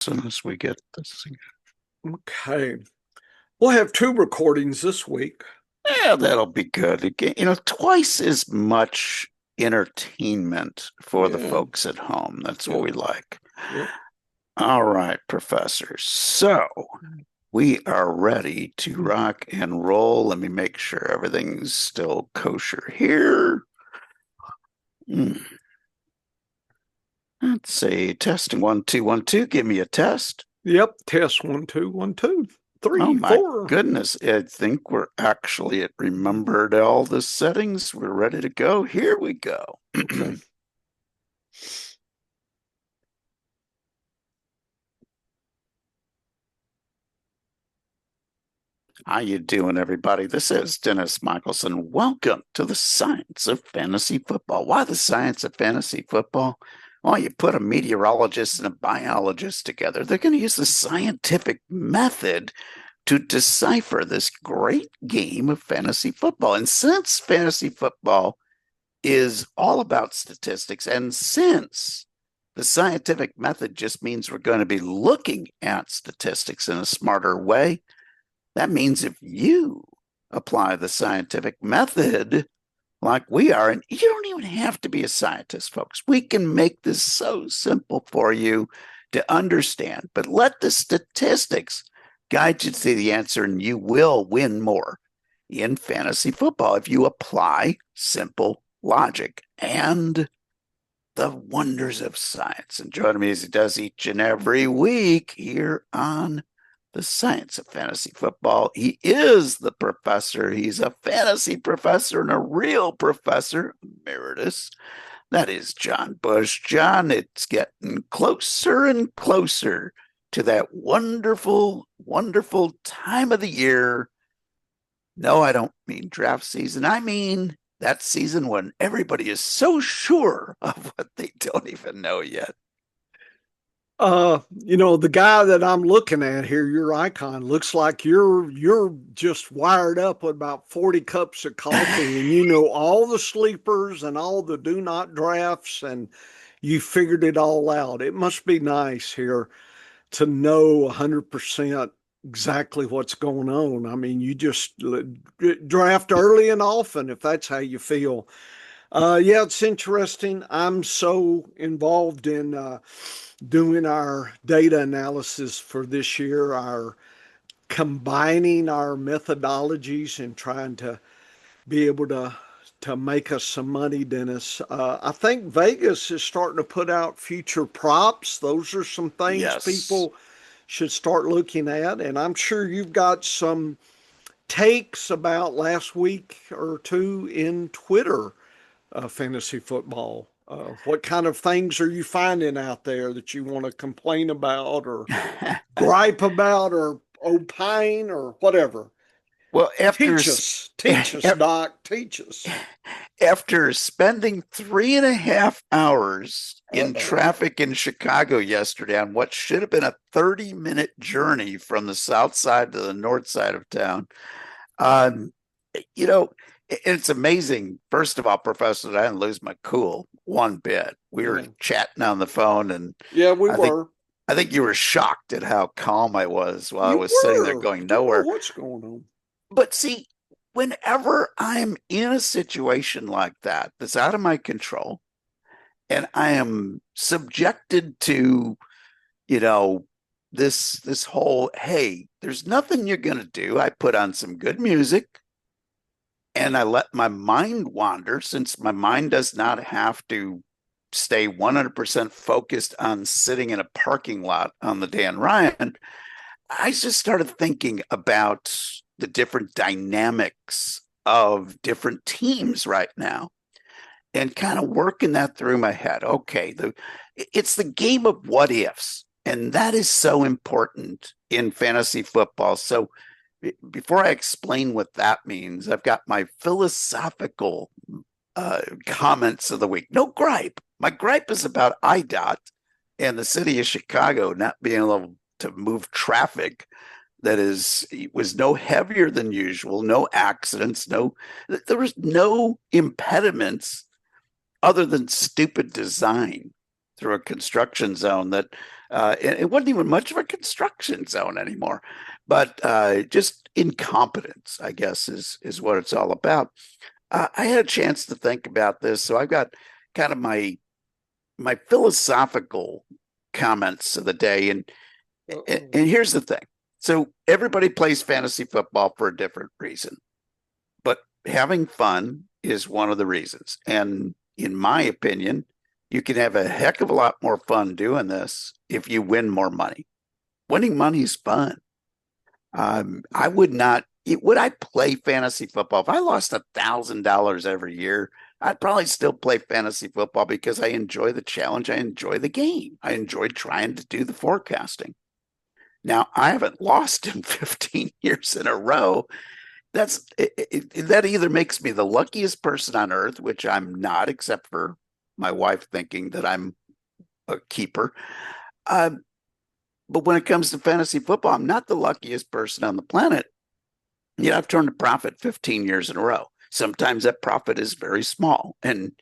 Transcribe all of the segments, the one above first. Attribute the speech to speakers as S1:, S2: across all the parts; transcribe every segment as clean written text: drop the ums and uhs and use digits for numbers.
S1: soon as we get this.
S2: Okay. We'll have two recordings this week.
S1: Yeah, that'll be good. Again, twice as much entertainment for the
S2: Yeah.
S1: folks at home. That's what
S2: Yep.
S1: we like.
S2: Yep.
S1: All right, Professor. So we are ready to rock and roll. Let me make sure everything's still kosher here. Hmm. Let's see. Testing 1 2 1 2. Give me a test.
S2: Yep. Test 1 2 1 2
S1: Oh
S2: 3
S1: my
S2: 4.
S1: goodness. I think we're actually it remembered all the settings. We're ready to go. Here we go.
S2: Okay.
S1: How you doing, everybody? This is Dennis Michelson. Welcome to the science of fantasy football. Why the science of fantasy football? Well, you put a meteorologist and a biologist together. They're going to use the scientific method to decipher this great game of fantasy football. And since fantasy football is all about statistics, and since the scientific method just means we're going to be looking at statistics in a smarter way, that means if you apply the scientific method like we are, and you don't even have to be a scientist, folks, we can make this so simple for you to understand. But let the statistics guide you to the answer, and you will win more in fantasy football if you apply simple logic and the wonders of science. And join me as he does each and every week here on the science of fantasy football. He is the professor. He's a fantasy professor and a real professor emeritus. That is John Bush. John, it's getting closer and closer to that wonderful, wonderful time of the year. No, I don't mean draft season. I mean that season when everybody is so sure of what they don't even know yet.
S2: The guy that I'm looking at here, your icon, looks like you're just wired up with about 40 cups of coffee and you know all the sleepers and all the do not drafts and you figured it all out. It must be nice here to know 100% exactly what's going on. I mean, you just draft early and often if that's how you feel. Yeah, it's interesting. I'm so involved in doing our data analysis for this year, our combining our methodologies and trying to be able to make us some money, Dennis. I think Vegas is starting to put out future props. Those are some things
S1: Yes.
S2: people should start looking at, and I'm sure you've got some takes about last week or two in Twitter fantasy football. What kind of things are you finding out there that you want to complain about or gripe about or opine or whatever?
S1: Well,
S2: Teach us, Doc, teach us.
S1: after spending 3.5 hours in
S2: Uh-oh.
S1: traffic in Chicago yesterday on what should have been a 30-minute journey from the south side to the north side of town, um, you know, it's amazing. First of all, Professor, I didn't lose my cool one bit. We were
S2: Yeah,
S1: chatting on the phone, and
S2: yeah, we
S1: I think
S2: were.
S1: I think you were shocked at how calm I was while I
S2: You
S1: was sitting there
S2: were.
S1: going
S2: Don't know
S1: nowhere.
S2: what's going on.
S1: But see, whenever I'm in a situation like that that's out of my control and I am subjected to, you know, this whole, hey, there's nothing you're gonna do. I put on some good music and I let my mind wander since my mind does not have to stay 100% focused on sitting in a parking lot on the Dan Ryan. I just started thinking about the different dynamics of different teams right now and kind of working that through my head. Okay, it's the game of what ifs, and that is so important in fantasy football. So before I explain what that means, I've got my philosophical comments of the week. No gripe. My gripe is about IDOT and the city of Chicago not being able to move traffic that is was no heavier than usual, no accidents, there was no impediments other than stupid design through a construction zone that It wasn't even much of a construction zone anymore, but just incompetence, I guess, is what it's all about. I had a chance to think about this, so I've got kind of my philosophical comments of the day, and here's the thing. So everybody plays fantasy football for a different reason, but having fun is one of the reasons. And in my opinion, you can have a heck of a lot more fun doing this if you win more money. Winning money is fun. I would not. Would I play fantasy football if I lost $1,000 every year? I'd probably still play fantasy football because I enjoy the challenge. I enjoy the game. I enjoy trying to do the forecasting. Now, I haven't lost in 15 years in a row. That either makes me the luckiest person on earth, which I'm not, except for my wife thinking that I'm a keeper. But when it comes to fantasy football, I'm not the luckiest person on the planet. Yet I've turned a profit 15 years in a row. Sometimes that profit is very small. And,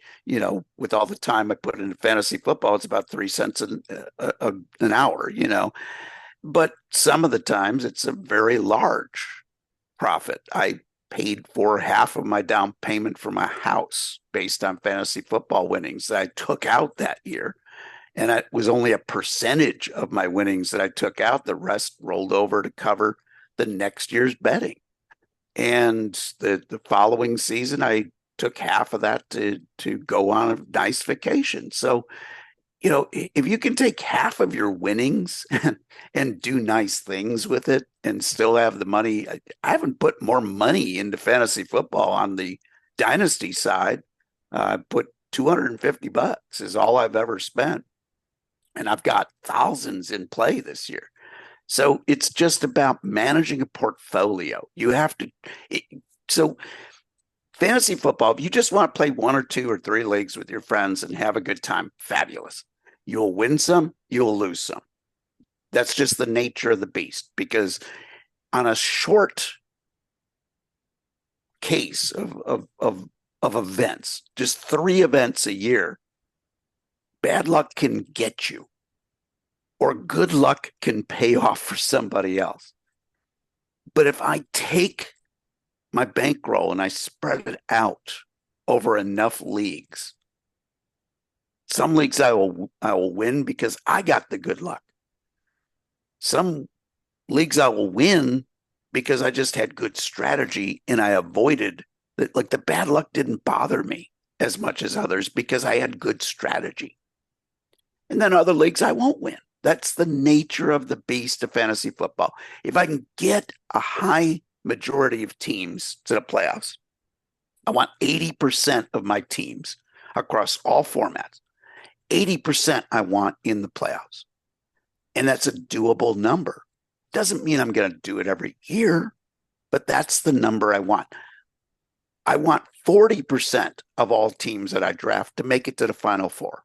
S1: with all the time I put into fantasy football, it's about 3 cents an hour, But some of the times it's a very large profit. I paid for half of my down payment for my house based on fantasy football winnings that I took out that year. And it was only a percentage of my winnings that I took out. The rest rolled over to cover the next year's betting. And the following season, I took half of that to go on a nice vacation. So, if you can take half of your winnings and do nice things with it and still have the money, I haven't put more money into fantasy football on the dynasty side. I put $250 is all I've ever spent. And I've got thousands in play this year. So it's just about managing a portfolio. You have to. So fantasy football, if you just want to play 1 or 2 or 3 leagues with your friends and have a good time, fabulous. You'll win some, you'll lose some. That's just the nature of the beast, because on a short case of events, just 3 events a year, bad luck can get you, or good luck can pay off for somebody else. But if I take my bankroll and I spread it out over enough leagues, some leagues I will win because I got the good luck. Some leagues I will win because I just had good strategy and I avoided that. Like, the bad luck didn't bother me as much as others because I had good strategy. And then other leagues I won't win. That's the nature of the beast of fantasy football. If I can get a high majority of teams to the playoffs, I want 80% of my teams across all formats. 80% I want in the playoffs. And that's a doable number. Doesn't mean I'm going to do it every year, but that's the number I want. I want 40% of all teams that I draft to make it to the Final Four.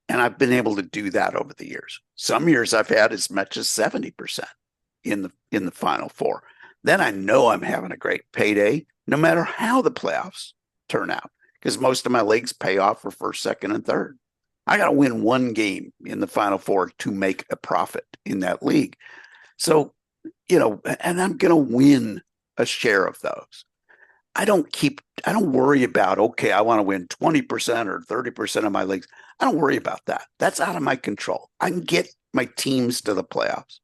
S1: And I've been able to do that over the years. Some years I've had as much as 70% in the Final Four. Then I know I'm having a great payday, no matter how the playoffs turn out, because most of my leagues pay off for first, second, and third. I got to win 1 game in the Final Four to make a profit in that league. So, and I'm going to win a share of those. I don't worry about, okay, I want to win 20% or 30% of my leagues. I don't worry about that. That's out of my control. I can get my teams to the playoffs.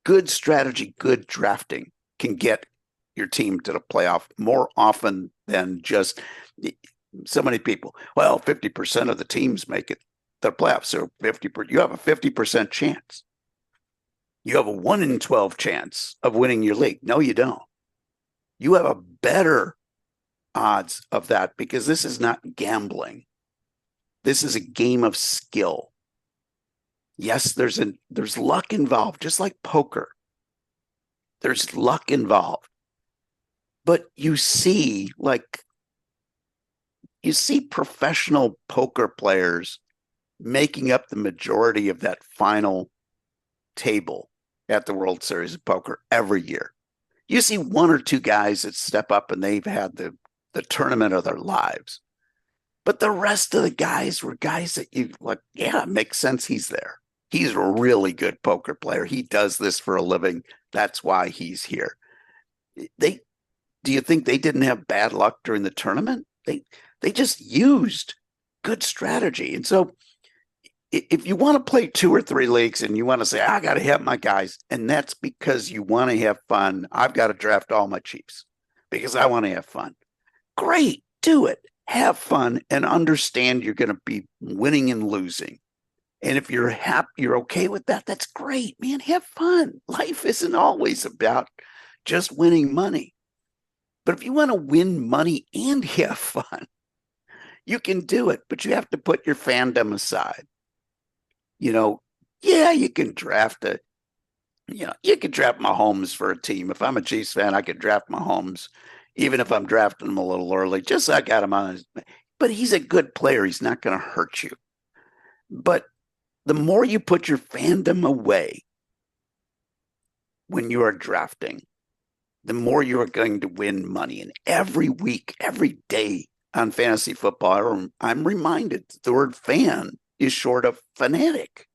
S1: Good strategy, good drafting can get your team to the playoff more often than just so many people. Well, 50% of the teams make it to the playoffs. So you have a 50% chance. You have a 1 in 12 chance of winning your league. No, you don't. You have a better odds of that because this is not gambling. This is a game of skill. Yes, there's luck involved, just like poker. There's luck involved. But you see professional poker players making up the majority of that final table at the World Series of Poker every year. You see 1 or 2 guys that step up and they've had the tournament of their lives. But the rest of the guys were guys that you like, yeah, it makes sense he's there. He's a really good poker player. He does this for a living. That's why he's here. They do you think they didn't have bad luck during the tournament? They just used good strategy. And so if you want to play 2 or 3 leagues and you want to say, I got to have my guys, and that's because you want to have fun, I've got to draft all my Chiefs because I want to have fun. Great, do it. Have fun and understand you're going to be winning and losing. And if you're happy, you're okay with that, that's great, man. Have fun. Life isn't always about just winning money. But if you want to win money and have fun, you can do it, but you have to put your fandom aside. Yeah, you can draft Mahomes for a team. If I'm a Chiefs fan, I could draft Mahomes, even if I'm drafting him a little early, just so I got him on his. But he's a good player. He's not going to hurt you. But the more you put your fandom away when you are drafting, the more you are going to win money. And every week, every day on fantasy football, I'm reminded the word fan is short of fanatic,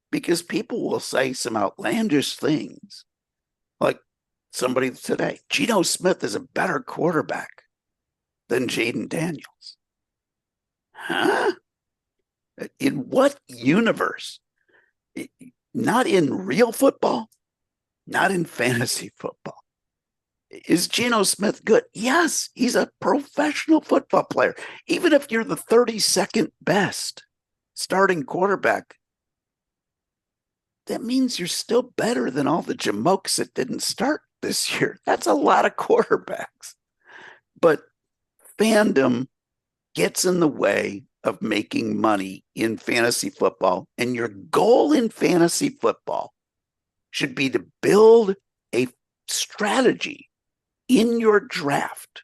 S1: because people will say some outlandish things like somebody today, Geno Smith is a better quarterback than Jaden Daniels. Huh? In what universe? Not in real football, not in fantasy football. Is Geno Smith good? Yes, he's a professional football player. Even if you're the 32nd best starting quarterback, that means you're still better than all the jamokes that didn't start this year. That's a lot of quarterbacks. But fandom gets in the way of making money in fantasy football. And your goal in fantasy football should be to build a strategy in your draft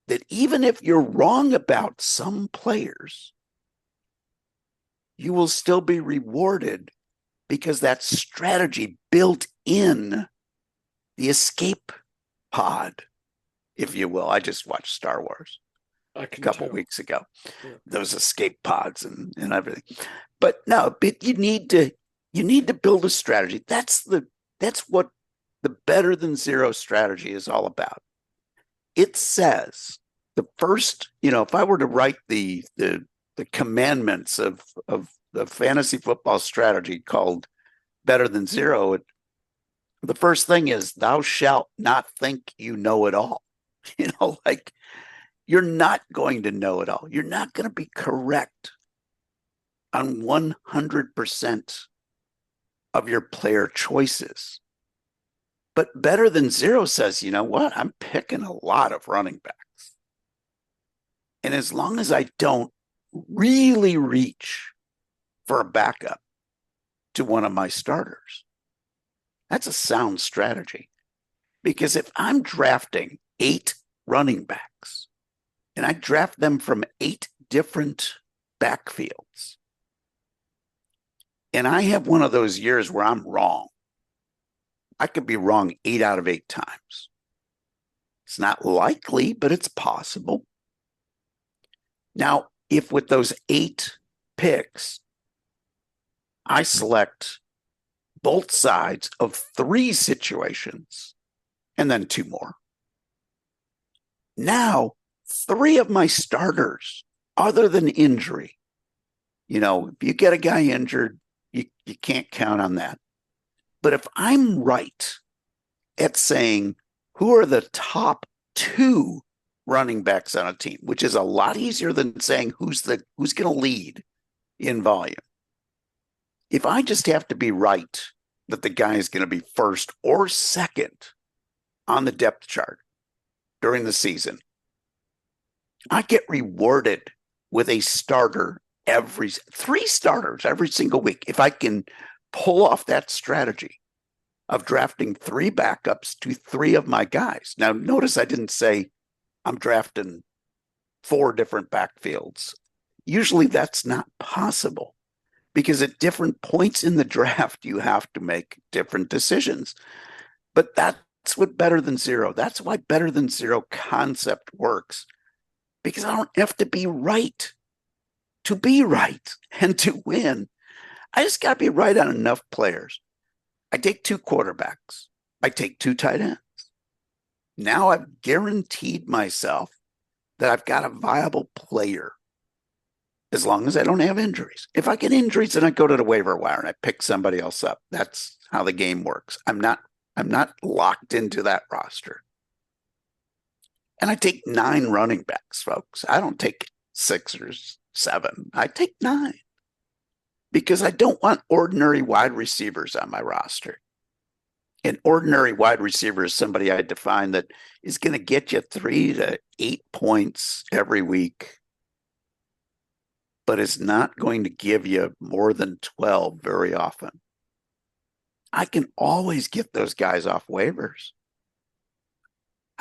S1: that even if you're wrong about some players, you will still be rewarded because that strategy built in the escape pod, if you will. I just watched Star Wars a couple weeks ago. Yeah. Those escape pods and everything. But no, you need to build a strategy. That's what the better than zero strategy is all about. It says the first, if I were to write the commandments of the fantasy football strategy called better than zero, the first thing is thou shalt not think you know it all. Like you're not going to know it all. You're not going to be correct on 100% of your player choices. But better than zero says, you know what? I'm picking a lot of running backs. And as long as I don't really reach for a backup to one of my starters, that's a sound strategy. Because if I'm drafting 8 running backs and I draft them from 8 different backfields, and I have one of those years where I'm wrong, I could be wrong 8 out of 8 times. It's not likely, but it's possible. Now, if with those 8 picks, I select both sides of 3 situations and then 2 more, now 3 of my starters, other than injury, if you get a guy injured, you can't count on that. But if I'm right at saying who are the top 2 running backs on a team, which is a lot easier than saying who's going to lead in volume. If I just have to be right that the guy is going to be first or second on the depth chart during the season, I get rewarded with a starter 3 starters every single week. If I can pull off that strategy of drafting 3 backups to 3 of my guys. Now, notice I didn't say I'm drafting 4 different backfields. Usually that's not possible because at different points in the draft, you have to make different decisions. But that's what better than zero. That's why better than zero concept works, because I don't have to be right to be right and to win. I just got to be right on enough players. I take 2 quarterbacks. I take 2 tight ends. Now I've guaranteed myself that I've got a viable player as long as I don't have injuries. If I get injuries, then I go to the waiver wire and I pick somebody else up. That's how the game works. I'm not locked into that roster. And I take 9 running backs, folks. I don't take 6 or 7. I take 9 because I don't want ordinary wide receivers on my roster. An ordinary wide receiver is somebody I define that is going to get you 3 to 8 points every week, but is not going to give you more than 12 very often. I can always get those guys off waivers.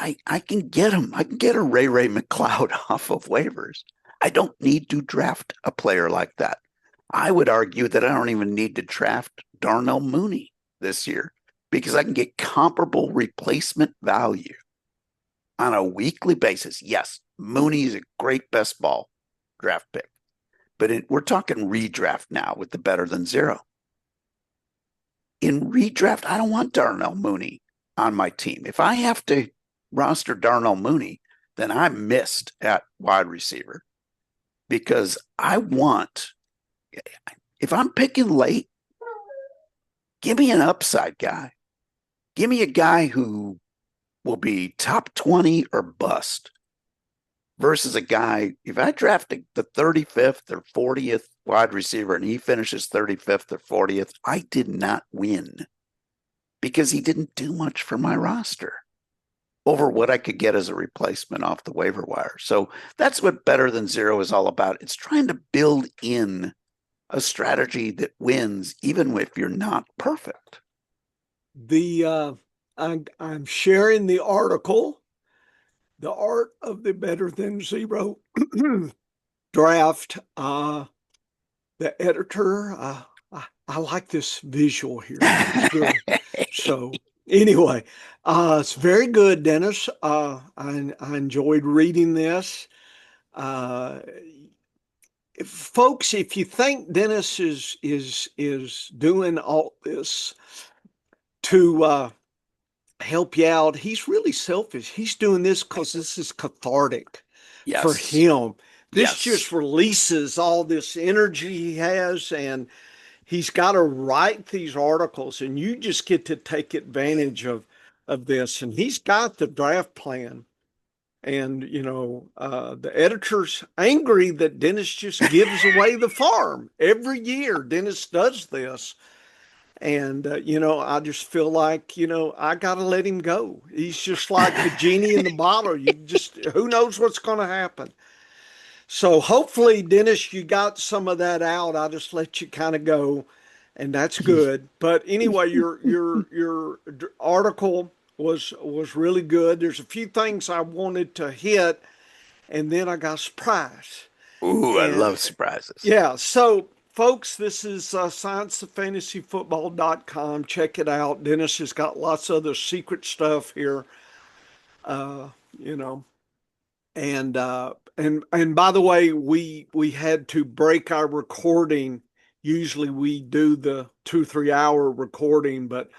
S1: I can get them. I can get a Ray McLeod off of waivers. I don't need to draft a player like that. I would argue that I don't even need to draft Darnell Mooney this year because I can get comparable replacement value on a weekly basis. Yes, Mooney is a great best ball draft pick, but we're talking redraft now with the better than zero. In redraft, I don't want Darnell Mooney on my team. If I have to roster Darnell Mooney, then I missed at wide receiver because I want, if I'm picking late, give me an upside guy. Give me a guy who will be top 20 or bust versus a guy, if I draft the 35th or 40th wide receiver and he finishes 35th or 40th, I did not win because he didn't do much for my roster over what I could get as a replacement off the waiver wire. So that's what better than zero is all about. It's trying to build in a strategy that wins even if you're not perfect.
S2: I'm sharing the article, The Art of the Better Than Zero Draft. The editor, I like this visual here. It's good. So anyway, it's very good, Dennis. I enjoyed reading this. Folks, if you think Dennis is doing all this to help you out, he's really selfish. He's doing this because this is cathartic for
S1: Yes.
S2: him. This
S1: Yes.
S2: just releases all this energy he has, and he's got to write these articles, and you just get to take advantage of this. And he's got the draft plan. And, the editor's angry that Dennis just gives away the farm. Every year, Dennis does this. And, I just feel like, I got to let him go. He's just like the genie in the bottle. Who knows what's going to happen. So hopefully, Dennis, you got some of that out. I just let you kind of go, and that's good. But anyway, your article was really good. There's a few things I wanted to hit, and then I got a surprise.
S1: Ooh, I
S2: And
S1: love surprises.
S2: yeah, so folks, this is scienceoffantasyfootball.com. Check it out. Dennis has got lots of other secret stuff here. You know, and by the way, we had to break our recording. Usually we do the 2-3 hour recording, but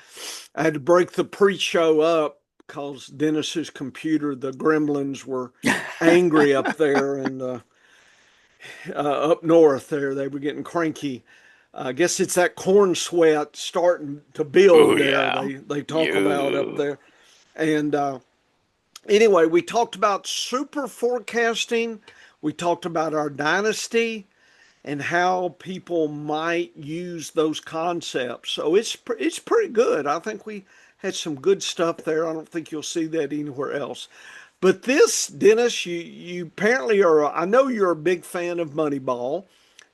S2: I had to break the pre-show up because Dennis's computer, the gremlins were angry up there and up north there. They were getting cranky. I guess it's that corn sweat starting to build
S1: Oh,
S2: there.
S1: yeah.
S2: They talk about up there. And anyway, we talked about super forecasting. We talked about our dynasty and how people might use those concepts. So it's pretty good. I think we had some good stuff there. I don't think you'll see that anywhere else. But this, Dennis, you apparently are. I know you're a big fan of Moneyball.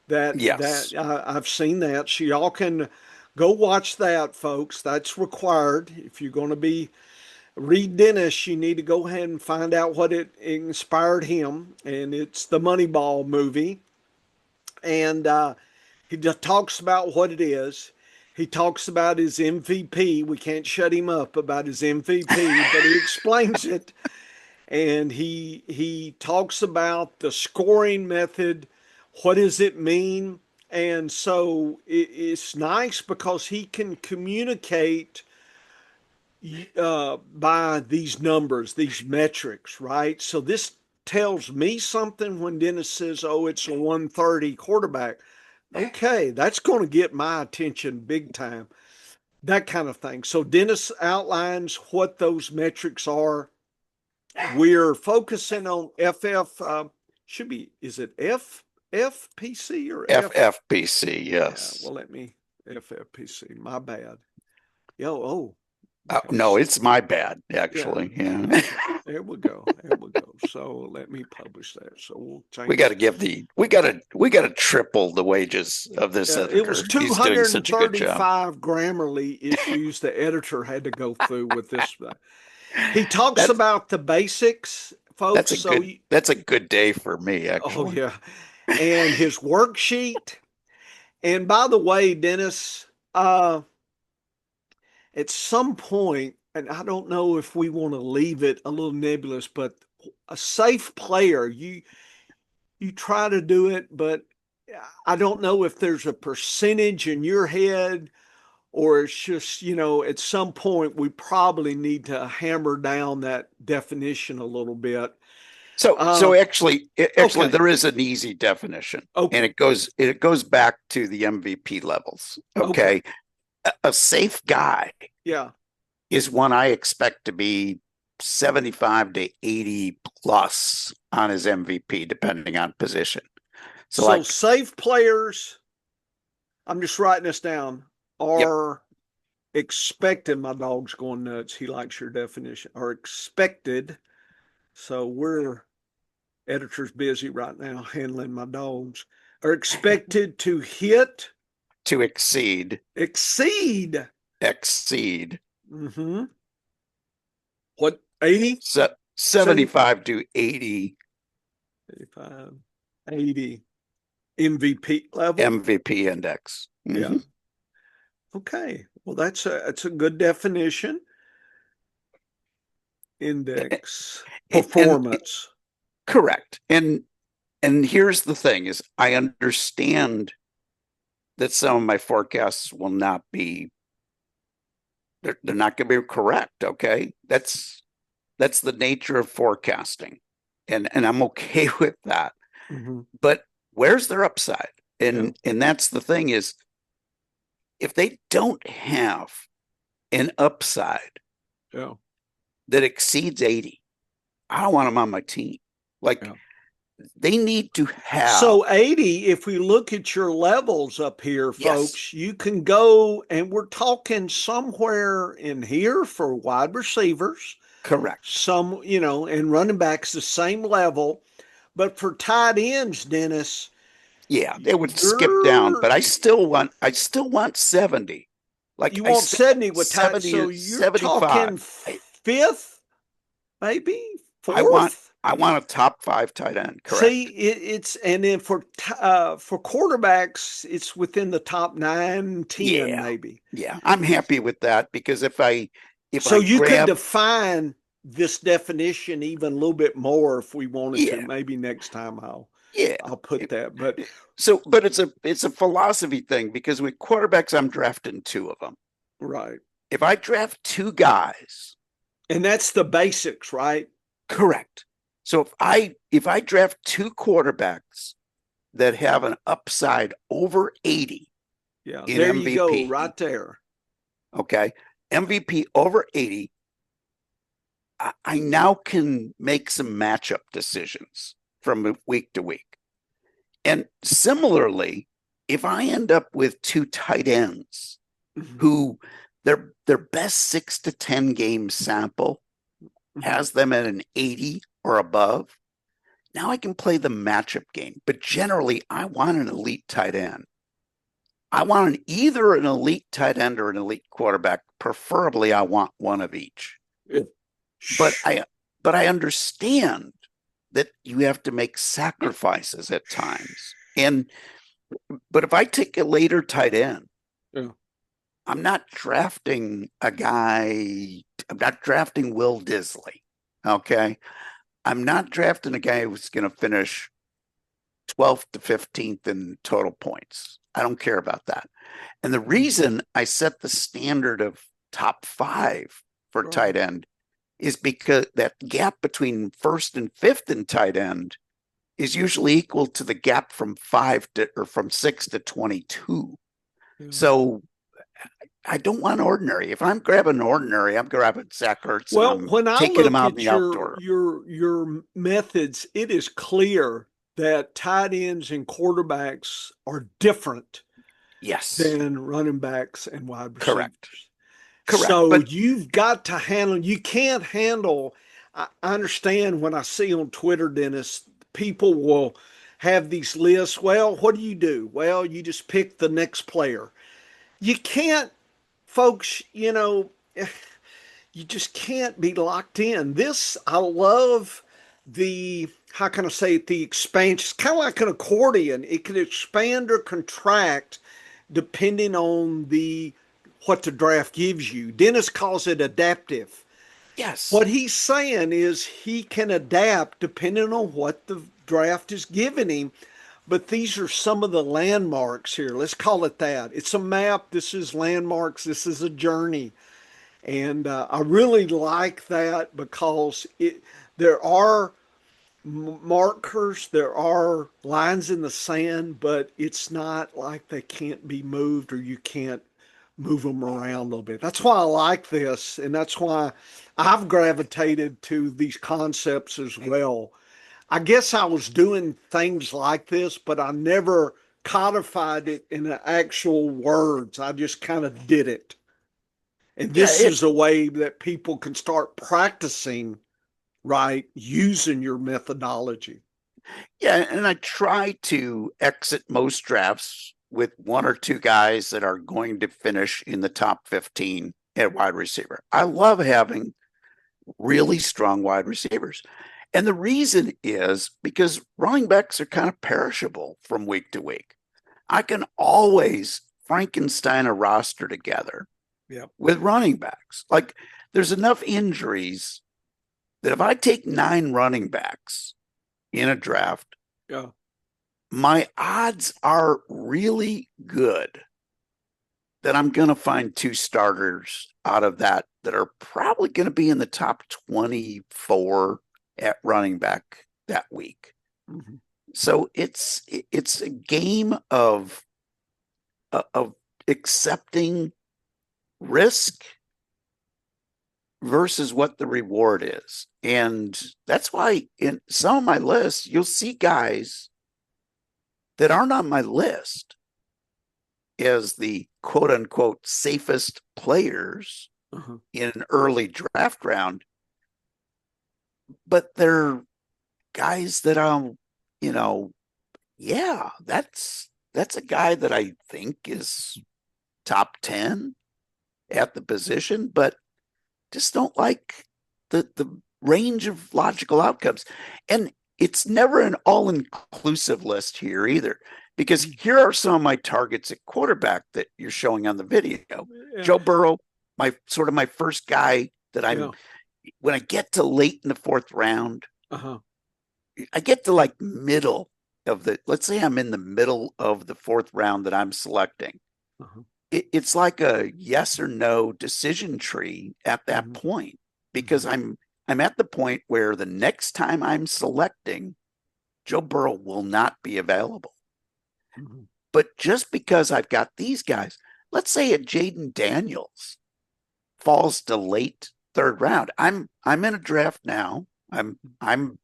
S1: Yes.
S2: I've seen that. So y'all can go watch that, folks. That's required if you're going to be read Dennis. You need to go ahead and find out what it inspired him, and it's the Moneyball movie. And he just talks about what it is. He talks about his MVP. We can't shut him up about his MVP, but he explains it. And he talks about the scoring method. What does it mean? And so it's nice because he can communicate by these numbers, these metrics, right? So this tells me something when Dennis says, oh, it's a 130 quarterback. Okay, that's going to get my attention big time. That kind of thing. So Dennis outlines what those metrics are. We're focusing on FF, should be, is it FFPC or
S1: FFPC,
S2: Yeah,
S1: yes.
S2: well, let me, FFPC, my bad. Yo,
S1: No, it's my bad, actually.
S2: Yeah. There we go. There we go. So let me publish that. So we'll change.
S1: We got to we got to triple the wages of this editor.
S2: It was
S1: He's doing such a good job.
S2: 235 Grammarly issues the editor had to go through with this. He talks about the basics, folks.
S1: That's a good day for me,
S2: Oh
S1: actually.
S2: yeah, and his worksheet. And by the way, Dennis, at some point, and I don't know if we want to leave it a little nebulous, but a safe player, you try to do it, but I don't know if there's a percentage in your head or it's just, at some point we probably need to hammer down that definition a little bit.
S1: So actually
S2: Okay.
S1: there is an easy definition.
S2: Okay.
S1: And it goes back to the MVP levels. Okay. A safe guy is one I expect to be 75 to 80 plus on his MVP, depending on position.
S2: So like, safe players, I'm just writing this down, are expected. My dog's going nuts. He likes your definition. Are expected. So editor's busy right now handling my dogs. Are expected to hit.
S1: To exceed.
S2: Exceed.
S1: Mm-hmm.
S2: What, 80?
S1: 75 to 80.
S2: 85, 80 MVP level.
S1: MVP index.
S2: Mm-hmm. Yeah. Okay. Well, that's a good definition. Index performance.
S1: Correct. And here's the thing is I understand that some of my forecasts will not be they're not going to be correct. Okay. That's the nature of forecasting. And I'm okay with that. Mm-hmm. But where's their upside? And that's the thing is if they don't have an upside that exceeds 80, I don't want them on my team. They need to have.
S2: So 80, if we look at your levels up here, folks, you can go, and we're talking somewhere in here for wide receivers.
S1: Correct.
S2: Some, and running backs the same level. But for tight ends, Dennis.
S1: Yeah, they would skip down, but I still want 70.
S2: Like you want 70 with tight, so you're 75. Talking fifth, maybe fourth.
S1: I want a top 5 tight end. Correct.
S2: See, it's and then for quarterbacks, it's within the top 9, 10, maybe.
S1: Yeah, I'm happy with that because if
S2: you could define this definition even a little bit more if we wanted to. Maybe next time I'll put that. But
S1: it's a philosophy thing because with quarterbacks, I'm drafting 2 of them.
S2: Right.
S1: If I draft 2 guys,
S2: and that's the basics, right?
S1: Correct. So if I draft 2 quarterbacks that have an upside over 80,
S2: there MVP, you go, right there.
S1: Okay, MVP over 80. I now can make some matchup decisions from week to week. And similarly, if I end up with 2 tight ends who their best 6 to 10 game sample has them at an 80 or above, now I can play the matchup game. But generally, I want an elite tight end. I want either an elite tight end or an elite quarterback. Preferably, I want one of each. But I understand that you have to make sacrifices at times. But if I take a later tight end, I'm not drafting a guy. I'm not drafting Will Disley. Okay. I'm not drafting a guy who's going to finish 12th to 15th in total points. I don't care about that. And the reason I set the standard of top 5 for tight end is because that gap between first and fifth in tight end is usually equal to the gap from 6 to 22. Yeah. So I don't want ordinary. If I'm grabbing ordinary, I'm grabbing Zach Ertz.
S2: Well, when I look at
S1: your
S2: methods, it is clear that tight ends and quarterbacks are different.
S1: Yes.
S2: Than running backs and wide receivers.
S1: Correct.
S2: So but you've got to handle, you can't handle, I understand when I see on Twitter, Dennis, people will have these lists. Well, what do? Well, you just pick the next player. You can't, folks, you just can't be locked in. I love how can I say it, the expansion. It's kind of like an accordion. It can expand or contract depending on what the draft gives you. Dennis calls it adaptive.
S1: Yes.
S2: What he's saying is he can adapt depending on what the draft is giving him. But these are some of the landmarks here. Let's call it that. It's a map. This is landmarks. This is a journey. And I really like that because there are markers, there are lines in the sand, but it's not like they can't be moved or you can't move them around a little bit. That's why I like this, and that's why I've gravitated to these concepts as well. I guess I was doing things like this, but I never codified it in the actual words. I just kind of did it. And this is a way that people can start practicing, right, using your methodology.
S1: Yeah, and I try to exit most drafts with 1 or 2 guys that are going to finish in the top 15 at wide receiver. I love having really strong wide receivers. And the reason is because running backs are kind of perishable from week to week. I can always Frankenstein a roster together with running backs. Like, there's enough injuries that if I take 9 running backs in a draft, my odds are really good that I'm going to find 2 starters out of that are probably going to be in the top 24 at running back that week. Mm-hmm. So it's a game of accepting risk versus what the reward is. And that's why in some of my lists, you'll see guys that aren't on my list as the quote unquote safest players in an early draft round. But they're guys that that's a guy that I think is top 10 at the position, but just don't like the range of logical outcomes. And it's never an all-inclusive list here either, because here are some of my targets at quarterback that you're showing on the video. Yeah. Joe Burrow, my first guy that when I get to late in the 4th round, I get to like middle of let's say I'm in the middle of the 4th round that I'm selecting. It's like a yes or no decision tree at that point, because I'm at the point where the next time I'm selecting, Joe Burrow will not be available. But just because I've got these guys, let's say a Jaden Daniels falls to late 3rd round. I'm in a draft now. I'm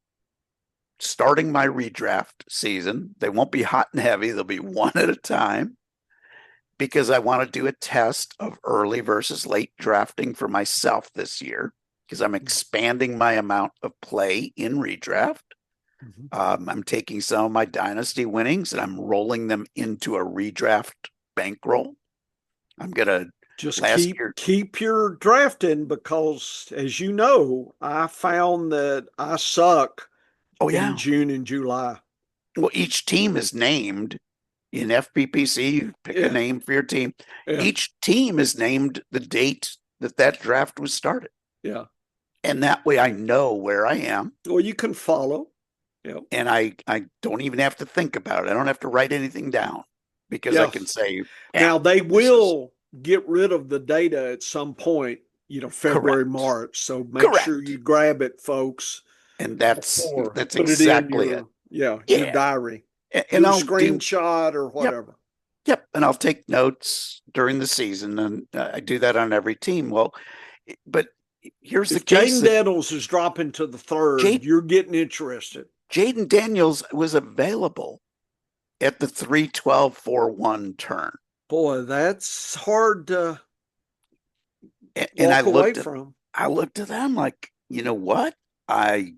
S1: starting my redraft season. They won't be hot and heavy. They'll be one at a time, because I want to do a test of early versus late drafting for myself this year, because I'm expanding my amount of play in redraft. I'm taking some of my dynasty winnings and I'm rolling them into a redraft bankroll. I'm going to
S2: just keep your drafting, because as you know, I found that I suck in June and July.
S1: Well, each team is named in FPPC. You pick a name for your team. Each team is named the date that draft was started.
S2: Yeah.
S1: And that way I know where I am.
S2: Well, you can follow. Yep.
S1: And I don't even have to think about it. I don't have to write anything down because I can
S2: Yes.
S1: say, yeah,
S2: Now they
S1: this is
S2: will get rid of the data at some point, February,
S1: correct.
S2: March. So make sure
S1: Correct.
S2: you grab it, folks,
S1: And that's
S2: before.
S1: that's
S2: Put it in
S1: exactly it.
S2: your
S1: Yeah.
S2: diary.
S1: And
S2: Do a
S1: I'll do,
S2: screenshot or
S1: yep,
S2: whatever.
S1: yep. And I'll take notes during the season. And I do that on every team. Well, but here's the
S2: If
S1: case
S2: Jaden
S1: that
S2: Daniels is dropping to the third,
S1: Jade,
S2: you're getting interested.
S1: Jaden Daniels was available at the 3-12-4-1 turn.
S2: Boy, that's hard to
S1: And
S2: walk away from.
S1: I looked at them like, you know what? I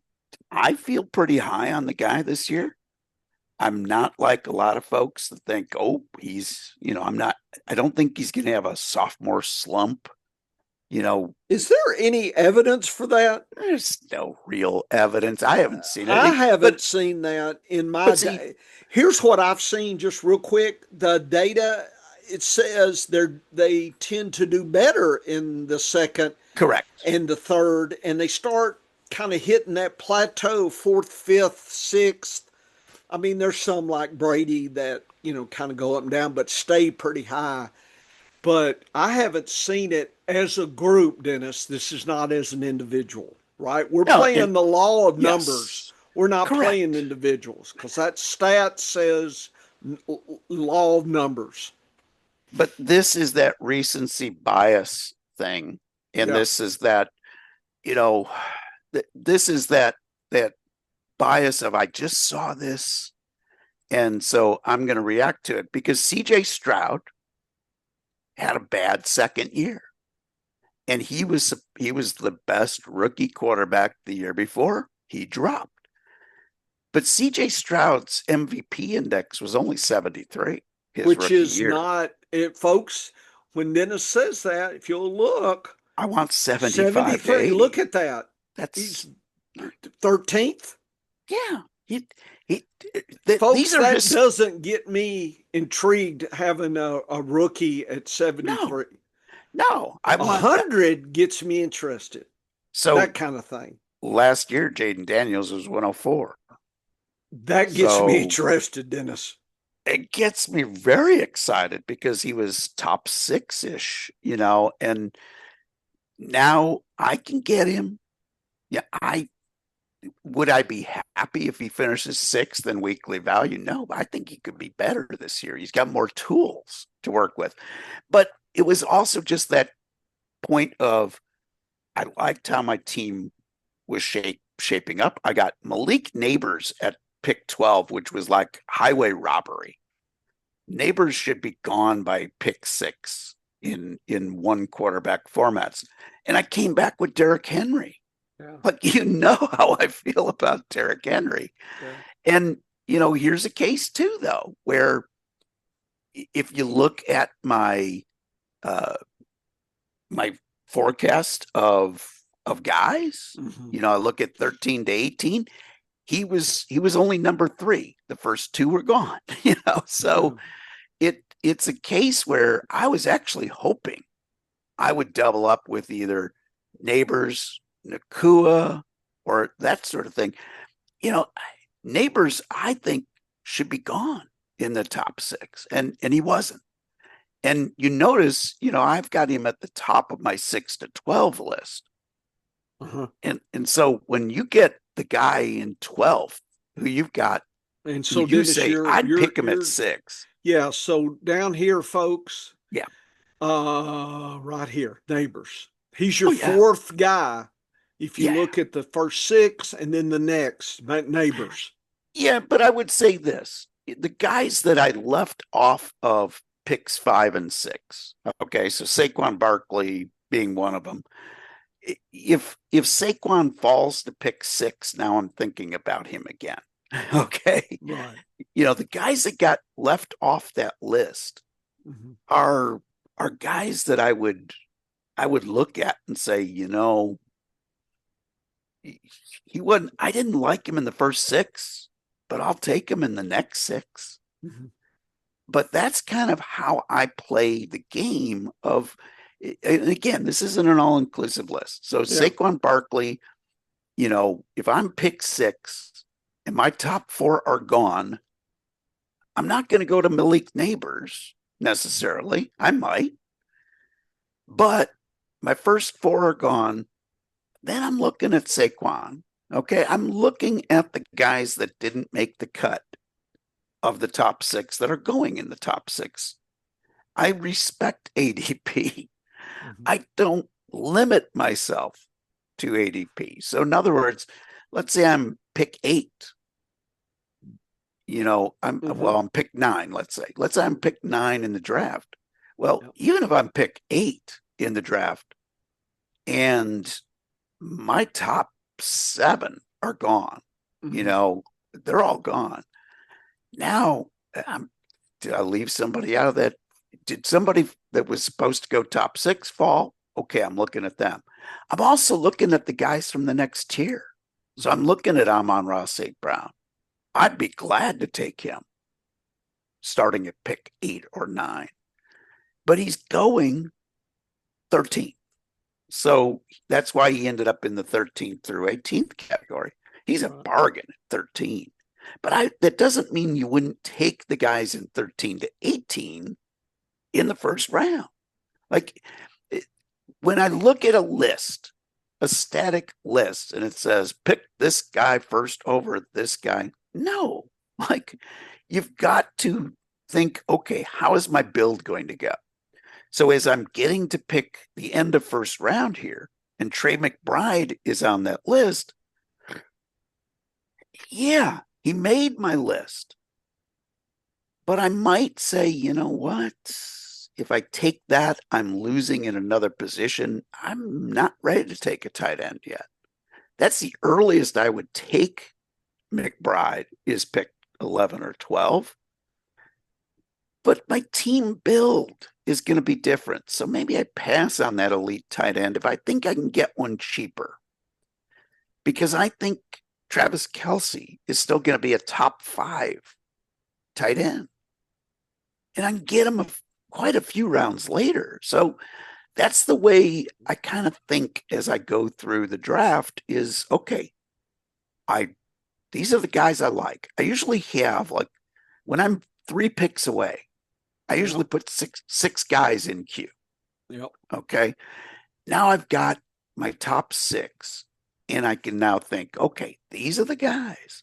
S1: I feel pretty high on the guy this year. I'm not like a lot of folks that think, oh, I don't think he's going to have a sophomore slump. You know,
S2: Is there any evidence for that?
S1: there's no real evidence. I haven't seen
S2: I
S1: it.
S2: haven't seen that in my
S1: But see,
S2: day. Here's what I've seen just real quick. The data, it says they tend to do better in the second
S1: correct.
S2: and the third, and they start kind of hitting that plateau, fourth, fifth, sixth. I mean, there's some like Brady that, kind of go up and down, but stay pretty high. But I haven't seen it as a group, Dennis. This is not as an individual, right? We're
S1: No,
S2: playing
S1: and
S2: the law of numbers.
S1: yes,
S2: We're not playing
S1: correct.
S2: individuals because that stat says law of numbers.
S1: But this is that recency bias thing. And
S2: Yeah.
S1: this is that, you know, this is that bias of I just saw this and so I'm going to react to it because CJ Stroud had a bad second year and he was the best rookie quarterback the year before he dropped. But CJ Stroud's MVP index was only 73 his
S2: Which
S1: rookie
S2: is
S1: year.
S2: not it, folks. When Dennis says that, if you'll look,
S1: I want 75 to
S2: 73, look
S1: 80.
S2: at that.
S1: That's
S2: He's 13th.
S1: yeah. These
S2: Folks,
S1: are
S2: that
S1: his
S2: doesn't get me intrigued having a rookie at
S1: no,
S2: 73.
S1: no. I
S2: A
S1: want that.
S2: 100 gets me interested.
S1: So
S2: That kind of thing.
S1: last year, Jaden Daniels was 104.
S2: That gets me
S1: So
S2: interested, Dennis.
S1: it gets me very excited because he was top six ish, and now I can get him. Yeah, I be happy if he finishes sixth in weekly value? No, I think he could be better this year. He's got more tools to work with. But it was also just that point of I liked how my team was shaping up. I got Malik Neighbors at pick 12, which was like highway robbery. Neighbors should be gone by pick 6 in one quarterback formats. And I came back with Derrick Henry.
S2: Yeah.
S1: But how I feel about Derrick Henry.
S2: Yeah.
S1: And here's a case too, though, where if you look at uh my forecast of guys, I look at 13 to 18, he was only number 3. The first 2 were gone, so it's a case where I was actually hoping I would double up with either Neighbors, Nakua, or that sort of thing. Neighbors, I think, should be gone in the top 6, and he wasn't. And you notice, I've got him at the top of my 6 to 12 list.
S2: Uh-huh.
S1: And so when you get the guy in 12 who you've got,
S2: and
S1: so
S2: so
S1: you
S2: Dennis,
S1: say I'd pick him at 6.
S2: Yeah. So down here, folks.
S1: Yeah.
S2: Right here, Neighbors. He's your
S1: Oh, yeah.
S2: fourth guy. If you
S1: Yeah.
S2: look at the first 6 and then the next, Neighbors.
S1: Yeah, but I would say this: the guys that I left off of picks 5 and 6. Okay, so Saquon Barkley being one of them. If Saquon falls to pick 6, now I'm thinking about him again. Okay,
S2: Right.
S1: The guys that got left off that list are guys that I would look at and say, he wasn't. I didn't like him in the first 6, but I'll take him in the next 6. But that's kind of how I play the game of, and again, this isn't an all-inclusive list. So Saquon Barkley, if I'm pick 6, and my top four are gone, I'm not going to go to Malik Neighbors necessarily. I might, but my first four are gone. Then I'm looking at Saquon. Okay. I'm looking at the guys that didn't make the cut of the top six that are going in the top six. I respect ADP. I don't limit myself to ADP. So, in other words, let's say I'm pick 8. I'm pick 9. Let's say I'm pick 9 in the draft. Well, even if I'm pick 8 in the draft, and my top 7 are gone, they're all gone. Now, did I leave somebody out of that? Did somebody that was supposed to go top 6 fall? Okay, I'm looking at them. I'm also looking at the guys from the next tier. So I'm looking at Amon-Ra St. Brown. I'd be glad to take him starting at pick 8 or 9. But he's going 13th. So that's why he ended up in the 13th through 18th category. He's a bargain at 13. But that doesn't mean you wouldn't take the guys in 13 to 18 in the first round. Like when I look at a list, a static list, and it says pick this guy first over this guy, no. Like you've got to think, okay, how is my build going to go? So as I'm getting to pick the end of first round here, and Trey McBride is on that list, yeah, he made my list. But I might say, you know what? If I take that, I'm losing in another position. I'm not ready to take a tight end yet. That's the earliest I would take McBride is pick 11 or 12. But my team build is going to be different. So maybe I pass on that elite tight end if I think I can get one cheaper. Because I think Travis Kelce is still going to be a top 5 tight end. And I can get him quite a few rounds later. So that's the way I kind of think as I go through the draft is, okay, these are the guys I like. I usually have, like, when I'm 3 picks away, I usually put six guys in queue.
S2: Yep.
S1: Okay. Now I've got my top 6, and I can now think, okay, these are the guys.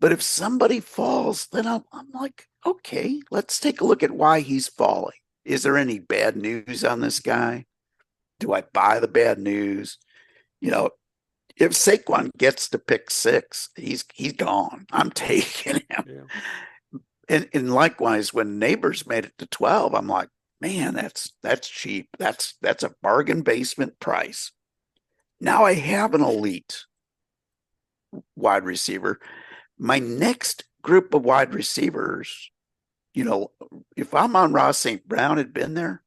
S1: But if somebody falls, then I'm like, okay, let's take a look at why he's falling. Is there any bad news on this guy? Do I buy the bad news? If Saquon gets to pick 6, he's gone. I'm taking him. Yeah. And likewise, when Neighbors made it to 12, I'm like, man, that's cheap. That's a bargain basement price. Now I have an elite wide receiver. My next group of wide receivers, if Amon-Ra St. Brown had been there,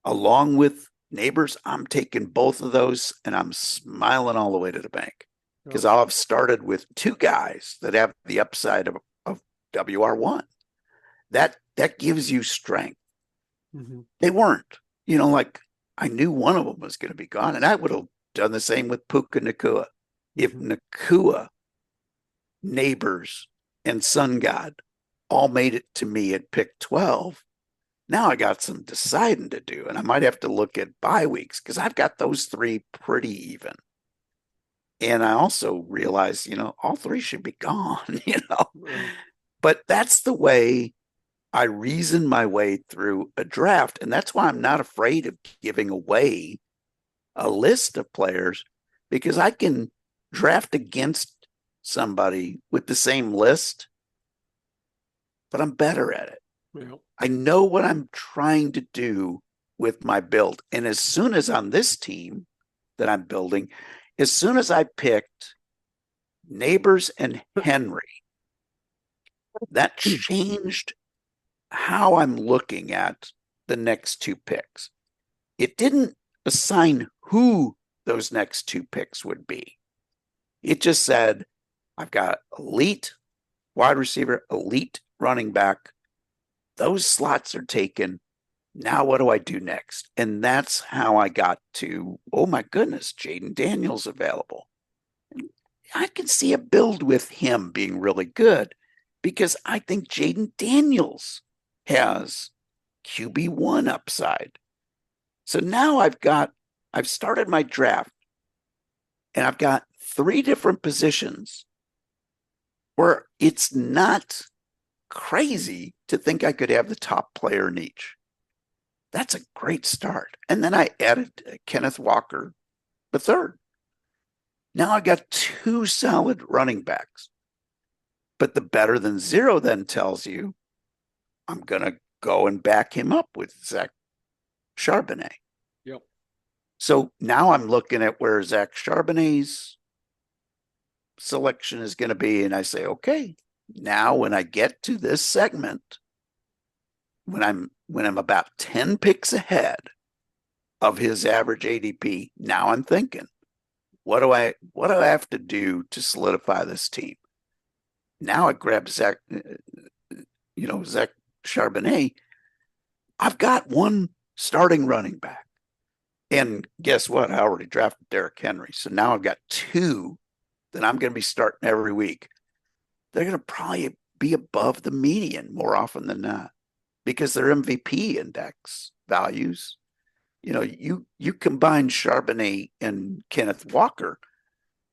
S1: along with Neighbors, I'm taking both of those and I'm smiling all the way to the bank because I'll have started with 2 guys that have the upside of WR1. That gives you strength. Mm-hmm. They weren't, like I knew one of them was going to be gone, and I would have done the same with Puka Nacua. If Nacua, Neighbors, and Sun God all made it to me at pick 12, now I got some deciding to do, and I might have to look at bye weeks because I've got those 3 pretty even. And I also realized, all 3 should be gone, Right. But that's the way I reason my way through a draft. And that's why I'm not afraid of giving away a list of players, because I can draft against somebody with the same list, but I'm better at it. Yeah. I know what I'm trying to do with my build. And as soon as on this team that I'm building, as soon as I picked Neighbors and Henry, that changed how I'm looking at the next 2 picks. It didn't assign who those next 2 picks would be. It just said, I've got elite wide receiver, elite running back. Those slots are taken. Now what do I do next? And that's how I got to, oh my goodness, Jaden Daniels available. I can see a build with him being really good because I think Jaden Daniels has QB1 upside. So now I've started my draft and I've got 3 different positions where it's not crazy to think I could have the top player in each. That's a great start. And then I added Kenneth Walker, the third. Now I got 2 solid running backs. But the better than 0 then tells you I'm going to go and back him up with Zach Charbonnet.
S2: Yep.
S1: So now I'm looking at where Zach Charbonnet's selection is going to be. And I say, okay, now when I get to this segment, when I'm about 10 picks ahead of his average ADP, now I'm thinking, what do I have to do to solidify this team? Now I grab Zach Charbonnet. I've got 1 starting running back. And guess what? I already drafted Derrick Henry. So now I've got 2 that I'm going to be starting every week. They're going to probably be above the median more often than not because they're MVP index values. You combine Charbonnet and Kenneth Walker.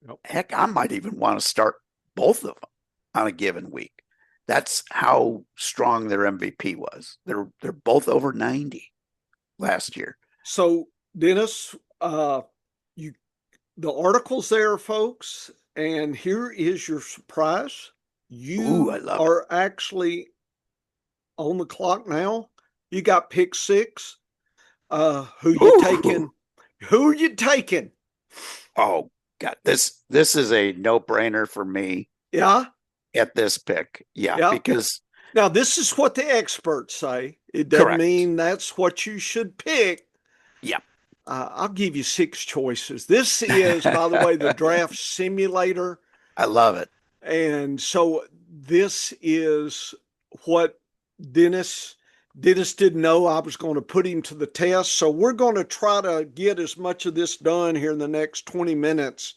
S2: Yep.
S1: Heck, I might even want to start both of them on a given week. That's how strong their MVP was. They're both over 90 last year.
S2: So, Dennis, the article's there, folks, and here is your surprise. You are actually on the clock now. You got pick 6. Who you taking? Who are you taking?
S1: Oh God, this is a no-brainer for me.
S2: Yeah.
S1: At this pick, yeah. Because
S2: now this is what the experts say. It doesn't mean that's what you should pick.
S1: Yeah.
S2: I'll give you 6 choices. This is, by the way, the draft simulator.
S1: I love it.
S2: And so this is what Dennis didn't know I was going to put him to the test. So we're going to try to get as much of this done here in the next 20 minutes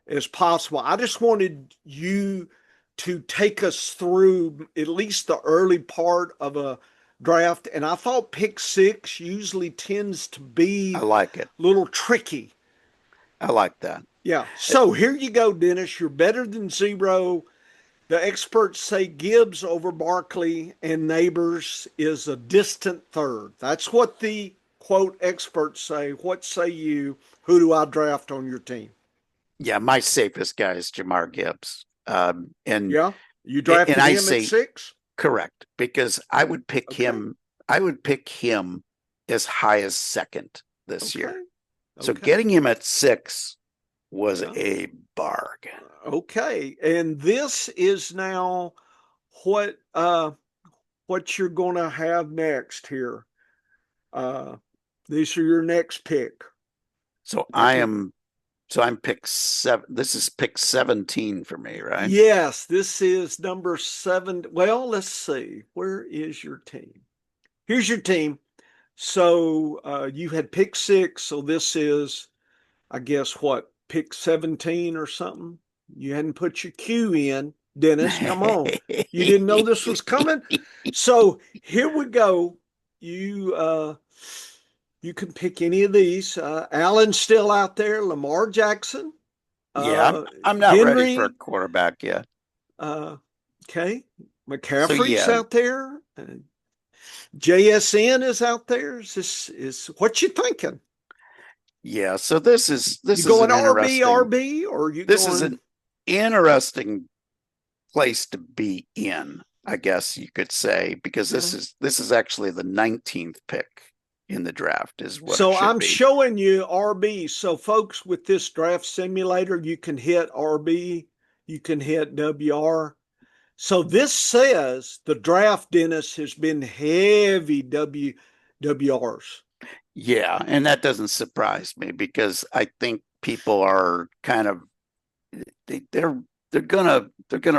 S2: as possible. I just wanted you to take us through at least the early part of a draft. And I thought pick 6 usually tends to be
S1: I like it.
S2: A little tricky.
S1: I like that.
S2: Yeah. So here you go, Dennis. You're better than 0. The experts say Gibbs over Barkley and Neighbors is a distant third. That's what the quote experts say. What say you? Who do I draft on your team?
S1: Yeah, my safest guy is Jahmyr Gibbs. And
S2: yeah, you drafted him at 6?
S1: Correct, because I would pick him. I would pick him as high as 2nd this year. So getting him at 6 was a bargain.
S2: Okay, and this is now what you're going to have next here. These are your next pick.
S1: So I'm pick 7. This is pick 17 for me, right?
S2: Yes, this is number 7. Well, let's see. Where is your team? Here's your team. So you had pick 6. So this is, I guess, what, pick 17 or something? You hadn't put your Q in, Dennis. Come on. You didn't know this was coming? So here we go. You can pick any of these. Allen's still out there. Lamar Jackson.
S1: Yeah, I'm not
S2: Henry,
S1: ready for a quarterback yet.
S2: Okay. McCaffrey's out there. JSN is out there. Is what you thinking?
S1: Yeah, so this is
S2: going RB, or you
S1: this is an interesting place to be in, I guess you could say, because this is actually the 19th pick in the draft is what
S2: so
S1: it should
S2: I'm
S1: be.
S2: Showing you RB. So folks, with this draft simulator, you can hit RB, you can hit WR. So this says the draft, Dennis, has been heavy WRs.
S1: Yeah, and that doesn't surprise me because I think people are kind of they're gonna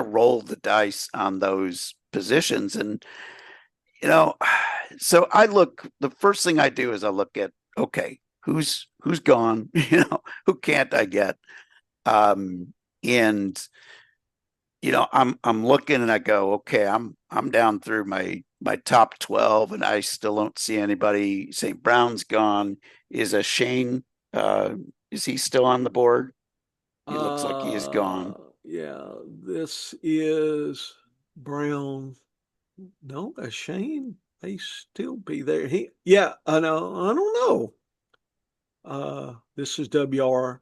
S1: roll the dice on those positions. And so the first thing I do is I look at, okay, who's gone, who can't I get? And I'm looking and I go, okay, I'm down through my top 12 and I still don't see anybody. St. Brown's gone. Is a Shane is he still on the board? He looks like he is gone.
S2: Yeah, this is Brown. No, a Shane may still be there. Yeah, I know. I don't know. This is WR.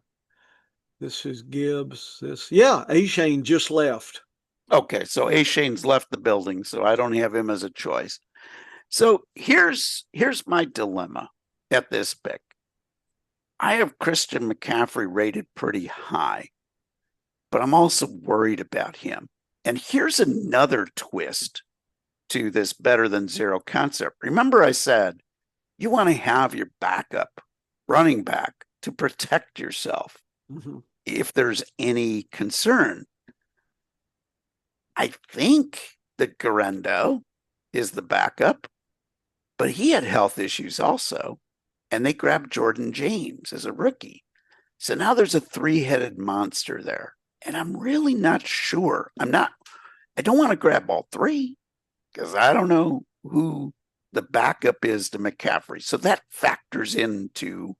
S2: This is Gibbs. A Shane just left.
S1: Okay, so A Shane's left the building, so I don't have him as a choice. So here's my dilemma at this pick. I have Christian McCaffrey rated pretty high, but I'm also worried about him. And here's another twist to this better than zero concept. Remember, I said you want to have your backup running back to protect yourself if there's any concern. I think that Garendo is the backup, but he had health issues also. And they grabbed Jordan James as a rookie. So now there's a three-headed monster there. And I'm really not sure. I don't want to grab all three because I don't know who the backup is to McCaffrey. So that factors into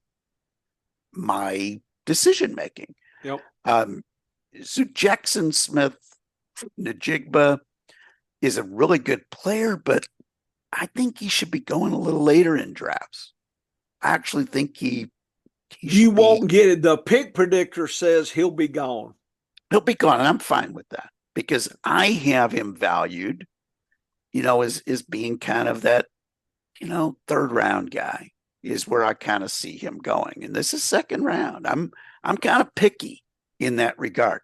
S1: my decision making.
S2: Yep.
S1: So Jackson Smith Najigba is a really good player, but I think he should be going a little later in drafts. I actually think he
S2: you won't get it. The pick predictor says he'll be gone.
S1: He'll be gone, and I'm fine with that because I have him valued, as being kind of that, third round guy is where I kind of see him going. And this is second round. I'm kind of picky in that regard.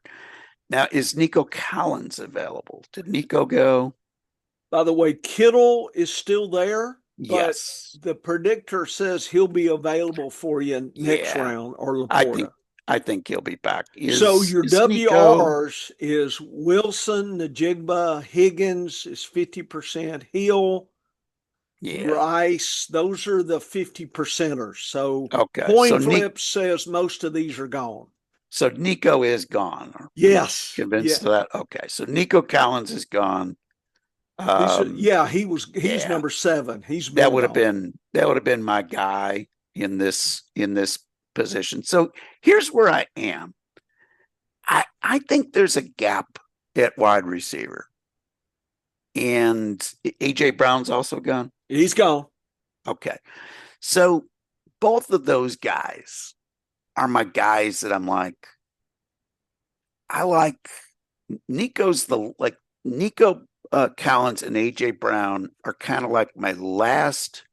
S1: Now, is Nico Collins available? Did Nico go?
S2: By the way, Kittle is still there. But
S1: yes.
S2: The predictor says he'll be available for you next round or Laporta.
S1: I think he'll be back.
S2: So your WRs is Wilson, Najigba, Higgins is 50%, Hill, Rice. Those are the 50%ers. So Coin Flip says most of these are gone.
S1: So Nico is gone.
S2: Yes.
S1: Convinced of that? Okay. So Nico Collins is gone.
S2: He's number 7.
S1: That would have been my guy in this position. So here's where I am. I think there's a gap at wide receiver. And AJ Brown's also gone.
S2: He's gone.
S1: Okay. So both of those guys are my guys that I'm like, I like Nico Collins and AJ Brown are kind of like my last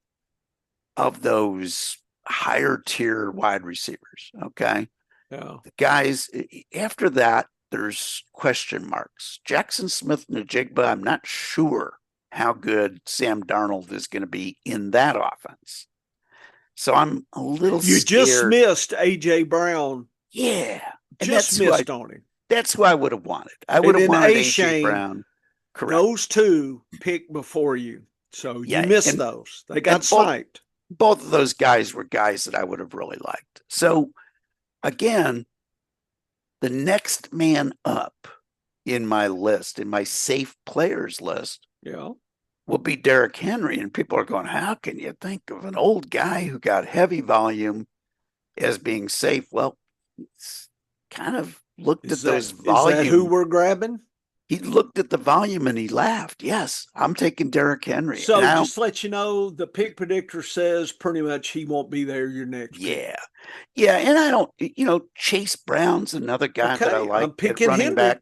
S1: of those higher tier wide receivers. Okay.
S2: Yeah.
S1: The guys after that, there's question marks. Jackson Smith Najigba, I'm not sure how good Sam Darnold is going to be in that offense. So I'm a little
S2: You
S1: scared.
S2: just missed AJ Brown.
S1: Yeah.
S2: Just missed on him.
S1: That's who I would have wanted. I would have wanted AJ Brown.
S2: Correct. Those two picked before you. So you missed those. They got sniped.
S1: Both of those guys were guys that I would have really liked. So again, the next man up in my list, in my safe players list, will be Derrick Henry. And people are going, how can you think of an old guy who got heavy volume as being safe? Well, it's kind of looked at those volumes.
S2: Is that who we're grabbing?
S1: He looked at the volume and he laughed. Yes, I'm taking Derrick Henry.
S2: So just to let you know, the pick predictor says pretty much he won't be there your next pick.
S1: Yeah. And I don't, Chase Brown's another guy that I like.
S2: I'm picking
S1: running
S2: Henry.
S1: Back.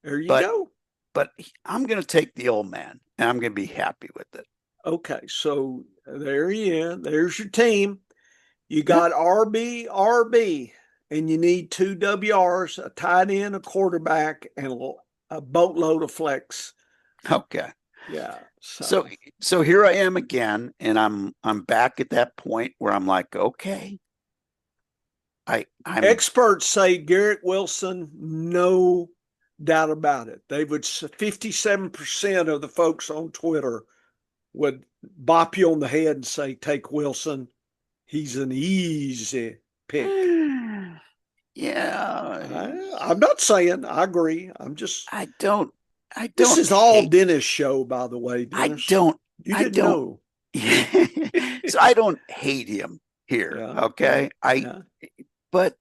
S2: There you go.
S1: But I'm going to take the old man and I'm going to be happy with it.
S2: Okay. So there you are. There's your team. You got RB, and you need 2 WRs, a tight end, a quarterback, and a boatload of flex.
S1: Okay.
S2: Yeah.
S1: So here I am again, and I'm back at that point where I'm like, okay.
S2: Experts say Garrett Wilson, no doubt about it. 57% of the folks on Twitter would bop you on the head and say, take Wilson. He's an easy pick.
S1: Yeah,
S2: I'm not saying I agree. I'm just.
S1: I don't. I
S2: This
S1: don't
S2: is all
S1: hate.
S2: Dennis show, by the way,
S1: I
S2: Dennis.
S1: don't.
S2: You
S1: I
S2: didn't
S1: don't.
S2: know.
S1: So I don't hate him here.
S2: Yeah, yeah,
S1: Okay.
S2: yeah.
S1: But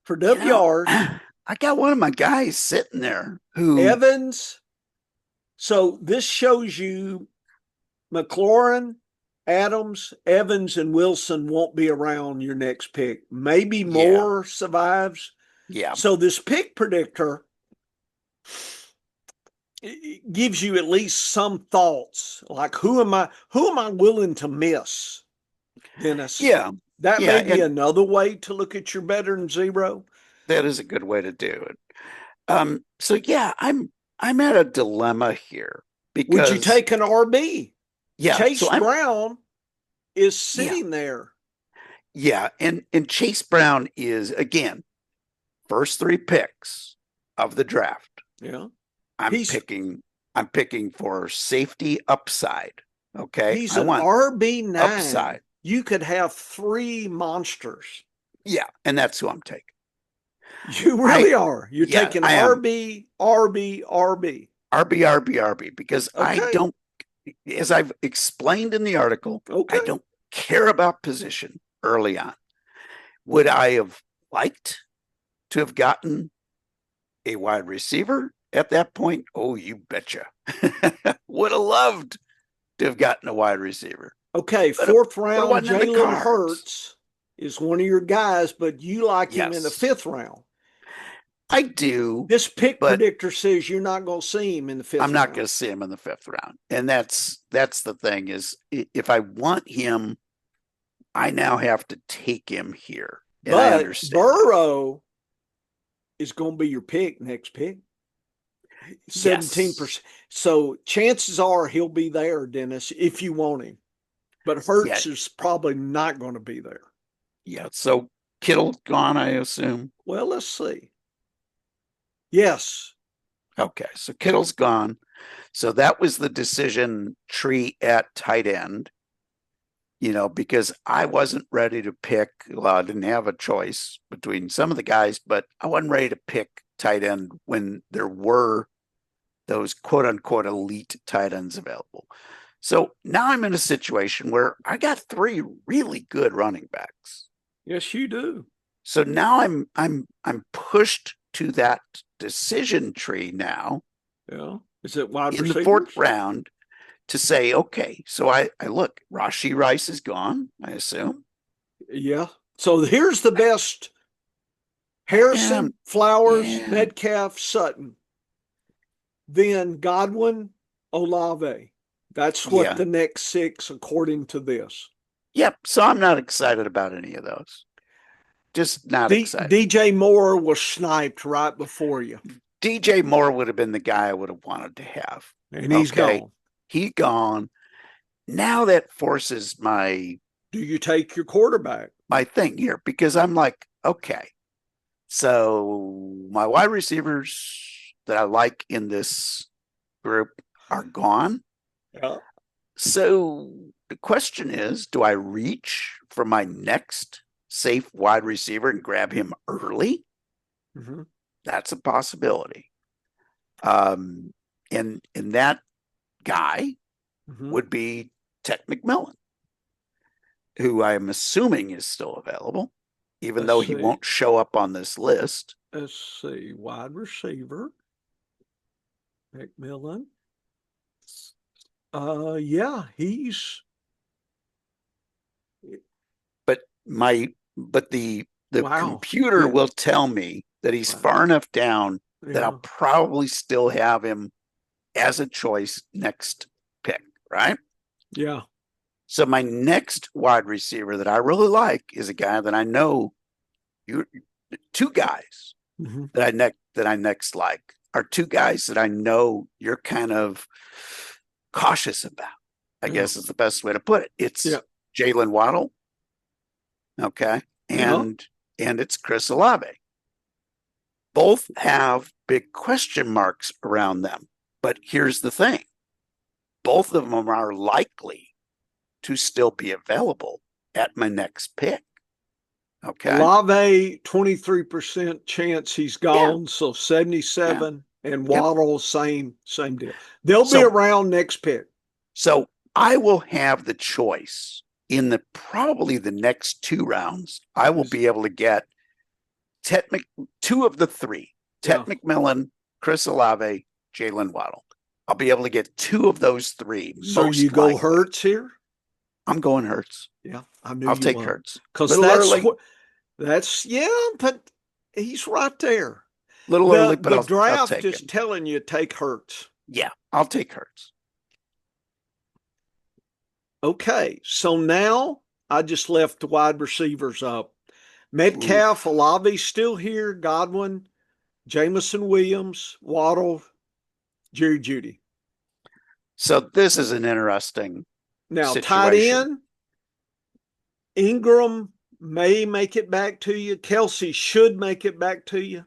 S2: For
S1: you know,
S2: WRs,
S1: I got one of my guys sitting there who,
S2: Evans. So this shows you McLaurin, Adams, Evans, and Wilson won't be around your next pick. Maybe
S1: yeah,
S2: Moore survives.
S1: yeah,
S2: So this pick predictor gives you at least some thoughts, like who am I willing to miss, Dennis?
S1: yeah,
S2: That
S1: yeah.
S2: may be
S1: And
S2: another way to look at your better than zero.
S1: that is a good way to do it. So yeah, I'm at a dilemma here
S2: Would you
S1: because
S2: take an RB?
S1: yeah, so
S2: Chase
S1: I'm
S2: Brown is
S1: yeah,
S2: sitting there.
S1: yeah, and Chase Brown is again first three picks of the draft.
S2: Yeah.
S1: I'm
S2: He's
S1: picking I'm picking for safety upside. Okay.
S2: he's
S1: I
S2: an
S1: want
S2: RB9.
S1: upside.
S2: You could have three monsters.
S1: Yeah, and that's who I'm taking.
S2: You
S1: I
S2: really are. You're
S1: yeah,
S2: taking
S1: I am
S2: RB, RB, RB.
S1: RB because I
S2: Okay.
S1: don't, as I've explained in the article, I
S2: Okay.
S1: don't care about position early on. Would I have liked to have gotten a wide receiver at that point? Oh, you betcha. Would have loved to have gotten a wide receiver.
S2: Okay.
S1: But it,
S2: Fourth
S1: but it
S2: round,
S1: wasn't in the
S2: Jalen
S1: cards.
S2: Hurts is one of your guys, but you like him in the
S1: Yes,
S2: fifth round.
S1: I do,
S2: This pick
S1: but
S2: predictor says you're not going to see him in the
S1: I'm
S2: fifth
S1: not going
S2: round.
S1: to see him in the fifth round. And that's the thing is if I want him, I now have to take him here. And I
S2: But
S1: understand that.
S2: Burrow is going to be your pick next pick.
S1: Yes.
S2: 17%. So chances are he'll be there, Dennis, if you want him. But
S1: Yeah.
S2: Hurts is probably not going to be there.
S1: Yeah. So Kittle gone, I assume.
S2: Well, let's see. Yes.
S1: Okay. So Kittle's gone. So that was the decision tree at tight end, because I wasn't ready to pick. Well, I didn't have a choice between some of the guys, but I wasn't ready to pick tight end when there were those quote unquote elite tight ends available. So now I'm in a situation where I got three really good running backs.
S2: Yes, you do.
S1: So now I'm pushed to that decision tree now.
S2: Yeah. Is it wide
S1: in
S2: receivers?
S1: the fourth round to say, okay, so I look, Rashee Rice is gone, I assume.
S2: Yeah. So here's the best: Harrison, Flowers,
S1: Yeah.
S2: Metcalf, Sutton. Then Godwin, Olave. That's what
S1: Yeah.
S2: the next six, according to this.
S1: Yep. So I'm not excited about any of those. Just not excited.
S2: DJ Moore was sniped right before you.
S1: DJ Moore would have been the guy I would have wanted to have.
S2: And he's gone.
S1: He's gone. Now that forces my
S2: Do you take your quarterback?
S1: my thing here because I'm like, okay, so my wide receivers that I like in this group are gone.
S2: Yeah.
S1: So the question is, do I reach for my next safe wide receiver and grab him early?
S2: Mm-hmm.
S1: That's a possibility. And that guy would be Tech McMillan, who I'm assuming is still available, even though he won't show up on this list.
S2: Let's see. Wide receiver. McMillan. Yeah, he's.
S1: But the
S2: Wow.
S1: computer will tell me that he's far enough down that I'll probably still have him as a choice next pick, right?
S2: Yeah.
S1: So my next wide receiver that I really like is a guy that I know two guys that I next like are two guys that I know you're kind of cautious about, I guess is the best way to put it. It's Jalen Waddle, okay, and it's Chris Olave. Both have big question marks around them, but here's the thing. Both of them are likely to still be available at my next pick, Okay.
S2: Olave, 23% chance he's
S1: Yeah.
S2: gone, so 77. And
S1: Yep.
S2: Waddle, same deal. They'll be
S1: So
S2: around next pick.
S1: so I will have the choice in probably the next 2 rounds. I will be able to get two of the three: Ted McMillan, Chris Olave, Jalen Waddle. I'll be able to get two of those three.
S2: So you
S1: Most
S2: go
S1: likely.
S2: Hurts here?
S1: I'm going Hurts.
S2: Yeah, I knew
S1: I'll
S2: you
S1: take
S2: would.
S1: Hurts.
S2: Because
S1: Little early.
S2: But he's right there.
S1: Little early, but
S2: The
S1: I'll
S2: draft
S1: take
S2: is
S1: him.
S2: telling you take Hurts.
S1: Yeah, I'll take Hurts.
S2: Okay, so now I just left the wide receivers up. Metcalf, Olave still here, Godwin, Jameson Williams, Waddle, Jerry Jeudy.
S1: So this is an interesting
S2: Now, tight
S1: situation.
S2: end, Ingram may make it back to you. Kelsey should make it back to you.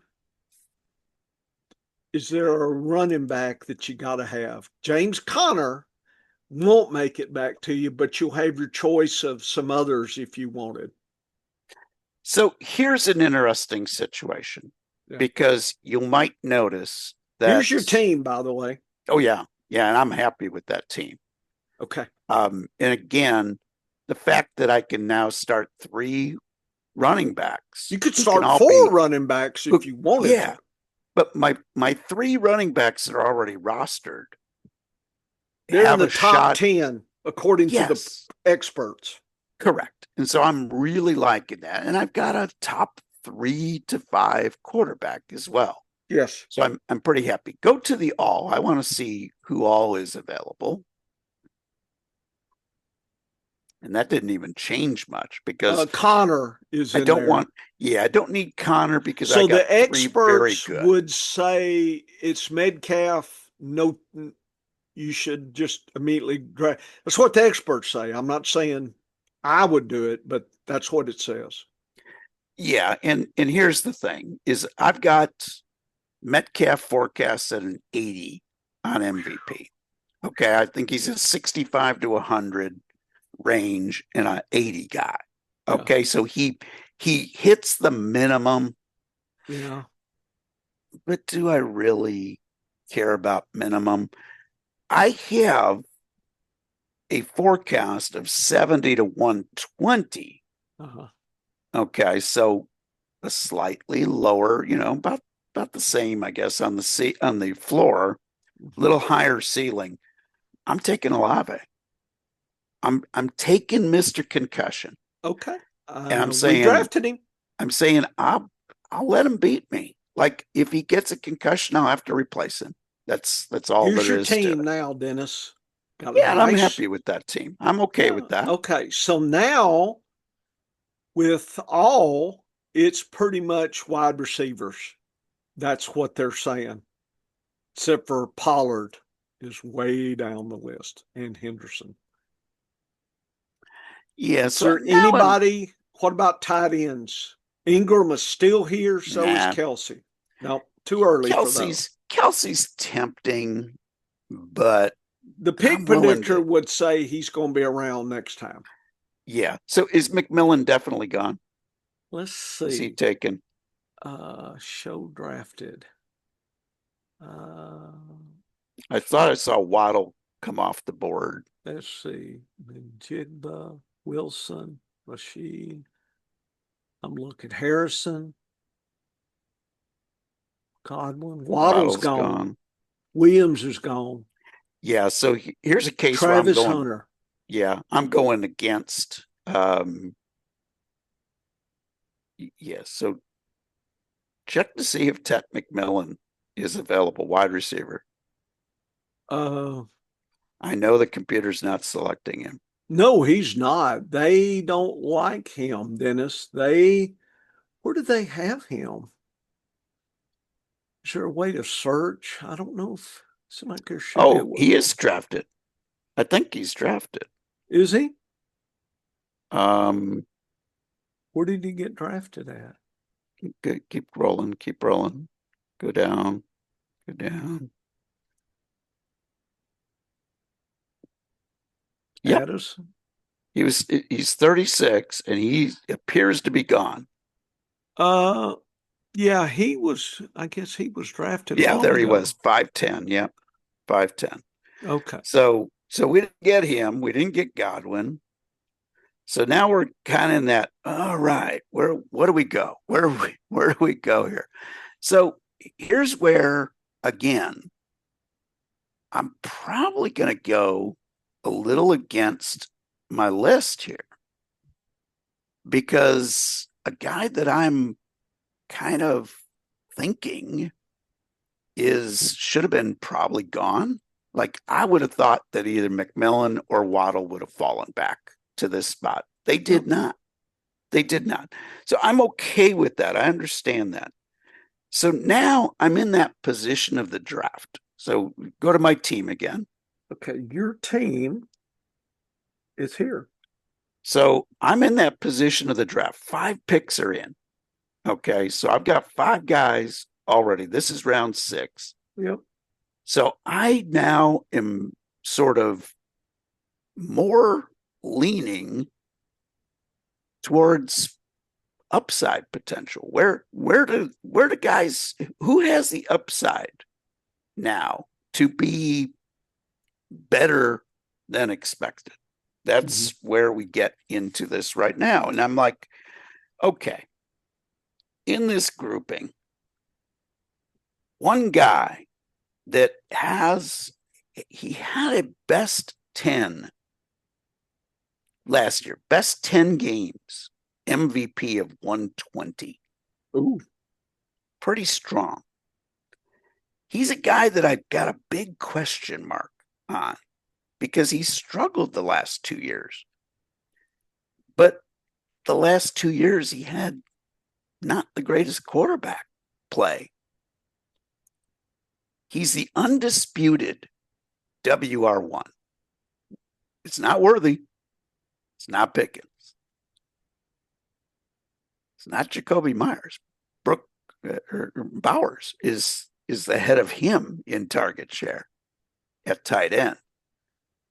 S2: Is there a running back that you got to have? James Conner won't make it back to you, but you'll have your choice of some others if you wanted.
S1: So here's an interesting situation because you might notice that.
S2: Here's your team, by the way.
S1: Oh, yeah. Yeah, and I'm happy with that team.
S2: Okay.
S1: And again, the fact that I can now start 3 running backs.
S2: You could start 4 running backs if you wanted to.
S1: But my 3 running backs that are already rostered.
S2: They're in the top 10, according to the experts.
S1: Correct. And so I'm really liking that. And I've got a top 3 to 5 quarterback as well.
S2: Yes.
S1: So I'm pretty happy. Go to the all. I want to see who all is available. And that didn't even change much because
S2: Connor is in there.
S1: I don't need Connor because
S2: so
S1: I got
S2: the experts would say it's Metcalf. No, you should just immediately draft. That's what the experts say. I'm not saying I would do it, but that's what it says.
S1: Yeah, and here's the thing: is I've got Metcalf forecast at an 80 on MVP. Okay, I think he's a 65 to 100 range and an 80 guy. Okay, so he hits the minimum.
S2: Yeah.
S1: But do I really care about minimum? I have a forecast of 70 to 120. Okay, so a slightly lower, about the same, I guess, on the floor, a little higher ceiling. I'm taking Olave. I'm taking Mr. Concussion.
S2: Okay.
S1: And I'm saying
S2: we drafted him.
S1: I'm saying I'll let him beat me. Like if he gets a concussion, I'll have to replace him. That's all
S2: Here's
S1: there
S2: your
S1: is
S2: team
S1: to it.
S2: now, Dennis.
S1: And I'm happy with that team. I'm okay with that.
S2: Okay, so now with all, it's pretty much wide receivers. That's what they're saying, except for Pollard is way down the list and Henderson.
S1: Yeah.
S2: So anybody? What about tight ends? Ingram is still here. So is Kelsey. No, too early for those.
S1: Kelsey's tempting, but
S2: the pick predictor would say he's going to be around next time.
S1: Yeah. So is McMillan definitely gone?
S2: Let's see.
S1: Is he taken?
S2: Show drafted.
S1: I thought I saw Waddle come off the board.
S2: Let's see. Jigba, Wilson, Rashid. I'm looking. Harrison. Godwin. Waddle's gone. Williams is gone.
S1: Yeah, so here's a case
S2: Travis
S1: where I'm going.
S2: Hunter.
S1: Yeah, I'm going against. So check to see if Ted McMillan is available, wide receiver. I know the computer's not selecting him.
S2: No, he's not. They don't like him, Dennis. Where do they have him? Is there a way to search? I don't know if somebody there should.
S1: Oh, he is drafted. I think he's drafted.
S2: Is he?
S1: Where
S2: did he get drafted at?
S1: Keep rolling. Go down.
S2: Yep. Addison?
S1: He's 36 and he appears to be gone.
S2: Yeah, I guess he was drafted
S1: Yeah,
S2: long
S1: there he
S2: ago.
S1: was, 5'10". Yep, 5'10".
S2: Okay.
S1: So we didn't get him. We didn't get Godwin. So now we're kind of in that, all right, what do we go? Where do we go here? So here's where, again, I'm probably going to go a little against my list here because a guy that I'm kind of thinking should have been probably gone. Like I would have thought that either McMillan or Waddle would have fallen back to this spot. They did not. They did not. So I'm okay with that. I understand that. So now I'm in that position of the draft. So go to my team again.
S2: Okay, your team is here.
S1: So I'm in that position of the draft. 5 picks are in. Okay, so I've got 5 guys already. This is round 6.
S2: Yep.
S1: So I now am sort of more leaning towards upside potential. Where do guys, who has the upside now to be better than expected? That's where we get into this right now. And I'm like, okay, in this grouping, one guy that he had a best 10 last year, best 10 games, MVP of 120.
S2: Ooh.
S1: Pretty strong. He's a guy that I've got a big question mark on because he struggled the last 2 years. But the last 2 years, he had not the greatest quarterback play. He's the undisputed WR1. It's not Worthy. It's not Pickens. It's not Jacoby Myers. Bowers is the head of him in target share at tight end.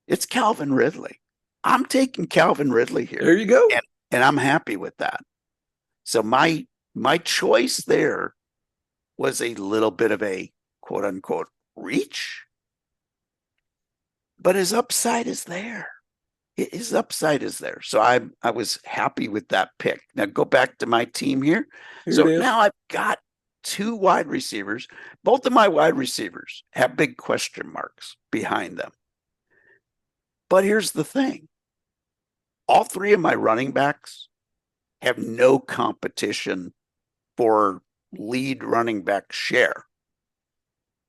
S1: It's Calvin Ridley. I'm taking Calvin Ridley here.
S2: There you go.
S1: And I'm happy with that. So my choice there was a little bit of a quote unquote reach, but his upside is there. His upside is there. So I was happy with that pick. Now go back to my team here. So now I've got 2 wide receivers. Both of my wide receivers have big question marks behind them. But here's the thing. All 3 of my running backs have no competition for lead running back share.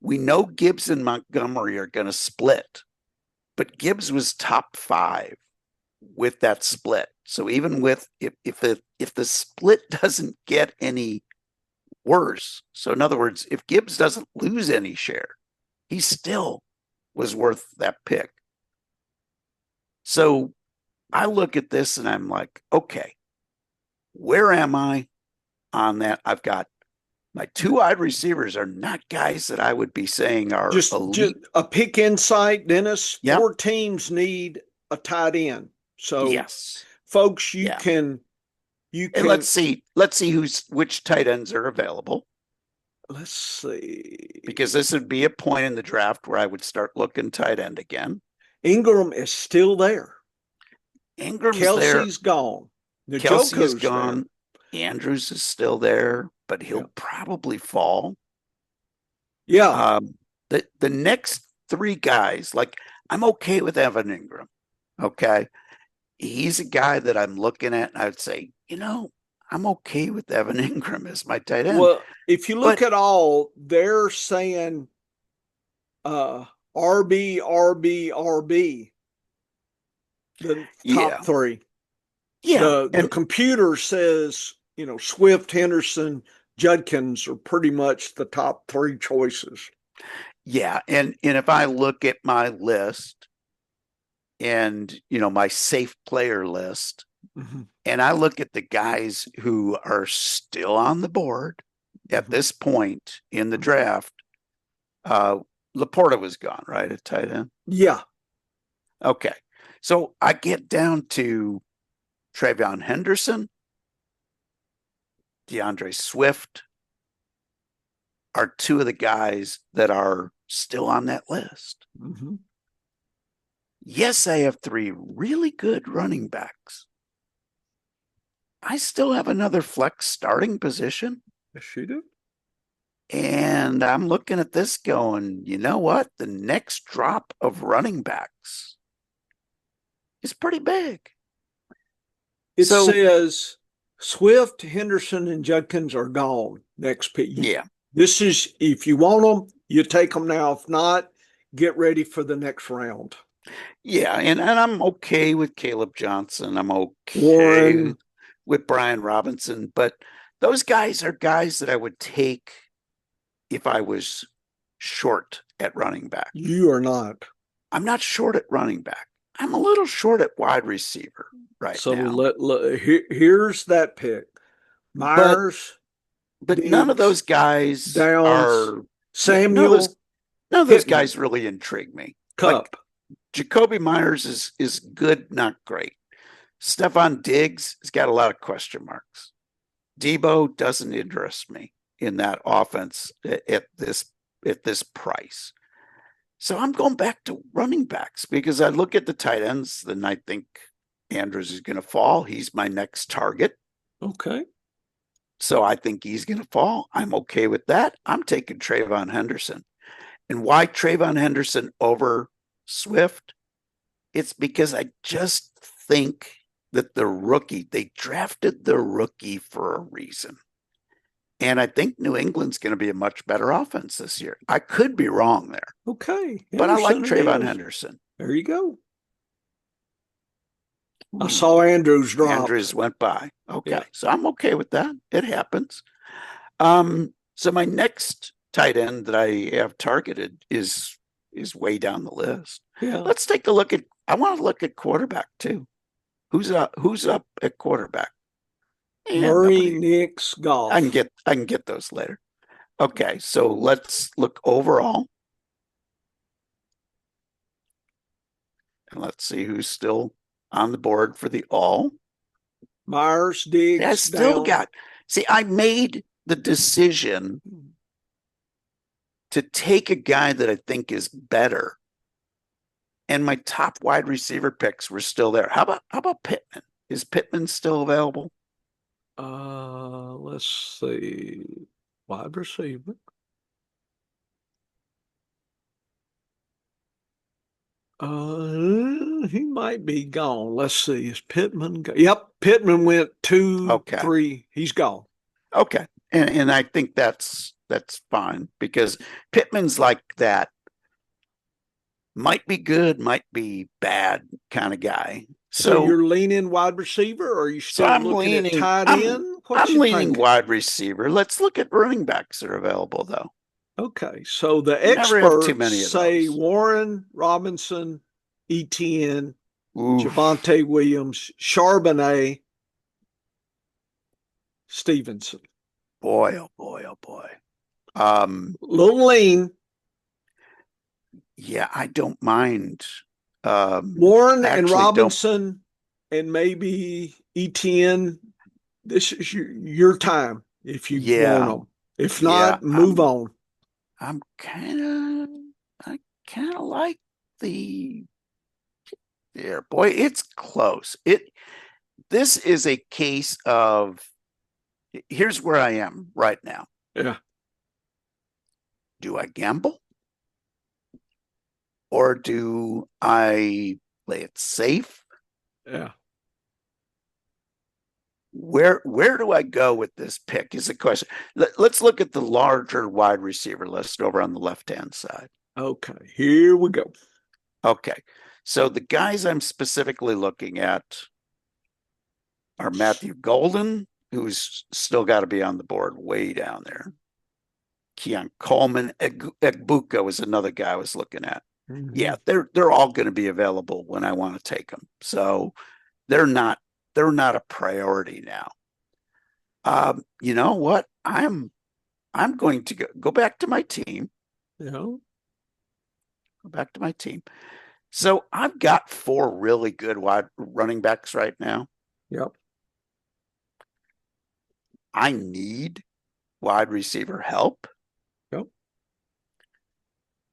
S1: We know Gibbs and Montgomery are going to split, but Gibbs was top 5 with that split. So even with if the split doesn't get any worse, so in other words, if Gibbs doesn't lose any share, he still was worth that pick. So I look at this and I'm like, okay, where am I on that? I've got my 2 wide receivers are not guys that I would be saying are
S2: just a pick insight, Dennis.
S1: Yep.
S2: 4 teams need a tight end. So
S1: yes,
S2: folks, you can
S1: and let's see which tight ends are available.
S2: Let's see.
S1: Because this would be a point in the draft where I would start looking tight end again.
S2: Ingram is still there.
S1: Ingram's
S2: Kelsey's
S1: there.
S2: gone.
S1: Kelsey is gone. There. Andrews is still there, but he'll probably fall.
S2: Yeah.
S1: The next 3 guys, like I'm okay with Evan Ingram. Okay. He's a guy that I'm looking at and I'd say, I'm okay with Evan Ingram as my tight end.
S2: Well, if you look at all, they're saying RB, RB, RB. The top 3.
S1: Yeah.
S2: The computer says, Swift, Henderson, Judkins are pretty much the top 3 choices.
S1: Yeah. And if I look at my list and, my safe player list, and I look at the guys who are still on the board at this point in the draft, Laporta was gone, right, at tight end?
S2: Yeah.
S1: Okay. So I get down to Trayvon Henderson, DeAndre Swift are two of the guys that are still on that list.
S2: Mm-hmm.
S1: Yes, I have three really good running backs. I still have another flex starting position.
S2: Yes, you do.
S1: And I'm looking at this going, you know what? The next drop of running backs is pretty big.
S2: It says Swift, Henderson, and Judkins are gone next pick.
S1: Yeah.
S2: This is, if you want them, you take them now. If not, get ready for the next round.
S1: Yeah, and I'm okay with Caleb Johnson. I'm okay
S2: Warren.
S1: with Brian Robinson, but those guys are guys that I would take if I was short at running back.
S2: You are not.
S1: I'm not short at running back. I'm a little short at wide receiver right now.
S2: So here's that pick. Myers.
S1: But none of those guys
S2: Downs,
S1: are
S2: Samuel.
S1: None of those guys really intrigue me.
S2: Cup.
S1: Like, Jacoby Myers is good, not great. Stephon Diggs has got a lot of question marks. Debo doesn't interest me in that offense at this price. So I'm going back to running backs because I look at the tight ends and I think Andrews is going to fall. He's my next target.
S2: Okay.
S1: So I think he's going to fall. I'm okay with that. I'm taking Trayvon Henderson. And why Trayvon Henderson over Swift? It's because I just think that they drafted the rookie for a reason. And I think New England's going to be a much better offense this year. I could be wrong there.
S2: Okay.
S1: But I like Trayvon Henderson.
S2: There you go. I saw Andrews drop.
S1: Andrews went by. Okay. Yeah. So I'm okay with that. It happens. So my next tight end that I have targeted is way down the list.
S2: Yeah.
S1: Let's take a look at, I want to look at quarterback too. Who's up at quarterback?
S2: Murray, Nix, Goff.
S1: I can get those later. Okay, so let's look overall. And let's see who's still on the board for the all.
S2: Myers, Diggs.
S1: I still got. See, I made the decision to take a guy that I think is better. And my top wide receiver picks were still there. How about Pittman? Is Pittman still available?
S2: Let's see. Wide receiver. He might be gone. Let's see. Is Pittman? Yep, Pittman went 2, 3. He's gone.
S1: Okay, and I think that's fine because Pittman's like that. Might be good, might be bad kind of guy.
S2: So you're leaning wide receiver, or are you still looking at tight end?
S1: I'm leaning wide receiver. Let's look at running backs that are available, though.
S2: Okay, so the experts say Warren, Robinson, Etienne, Javonte Williams, Charbonnet, Stevenson.
S1: Boy, oh boy, oh boy.
S2: Little lean.
S1: Yeah, I don't mind.
S2: Warren and Robinson and maybe Etienne. This is your time if you want them. If not, move on.
S1: I kind of like the there. Boy, it's close. This is a case of here's where I am right now.
S2: Yeah.
S1: Do I gamble? Or do I play it safe?
S2: Yeah.
S1: Where do I go with this pick is the question. Let's look at the larger wide receiver list over on the left-hand side.
S2: Okay, here we go.
S1: Okay, so the guys I'm specifically looking at are Matthew Golden, who's still got to be on the board way down there. Keon Coleman, Egbuka was another guy I was looking at. Mm-hmm. Yeah, they're all going to be available when I want to take them. So they're not a priority now. You know what? I'm going to go back to my team.
S2: Yeah.
S1: Go back to my team. So I've got four really good wide running backs right now.
S2: Yep.
S1: I need wide receiver help,
S2: Yep.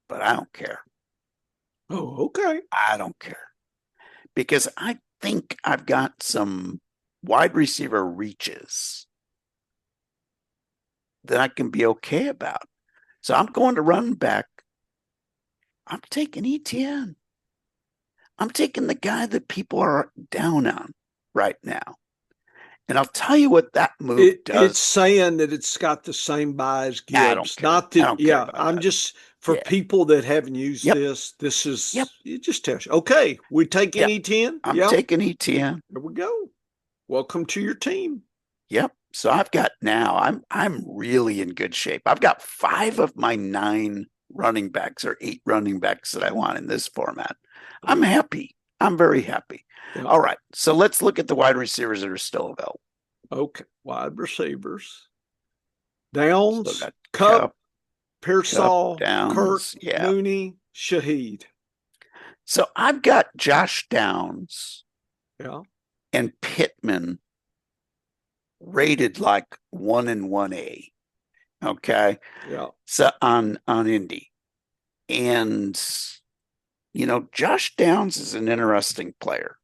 S1: but I don't care.
S2: Oh, okay.
S1: I don't care because I think I've got some wide receiver reaches that I can be okay about. So I'm going to run back. I'm taking ETN. I'm taking the guy that people are down on right now. And I'll tell you what that move
S2: It's
S1: does.
S2: saying that it's got the same buy as
S1: I don't
S2: Gibbs.
S1: care.
S2: Not
S1: I
S2: that,
S1: don't care
S2: yeah,
S1: about
S2: I'm
S1: that.
S2: just for
S1: Yeah.
S2: people that haven't used
S1: Yep.
S2: this
S1: Yep.
S2: is it just tells you. Okay, we take
S1: Yep.
S2: any 10.
S1: I'm
S2: Yep.
S1: taking ETN.
S2: There we go. Welcome to your team.
S1: Yep. So I've got now, I'm really in good shape. I've got 5 of my 9 running backs or 8 running backs that I want in this format. I'm happy. I'm very happy.
S2: Yep.
S1: All right. So let's look at the wide receivers that are still available.
S2: Okay. Wide receivers. Downs,
S1: Cup,
S2: Cup,
S1: Cup,
S2: Pearsall, Kirk,
S1: Downs. Yeah.
S2: Mooney, Shaheed.
S1: So I've got Josh Downs
S2: Yeah.
S1: and Pittman rated like 1 and 1A. Okay.
S2: Yeah.
S1: So on Indy. And Josh Downs is an interesting player.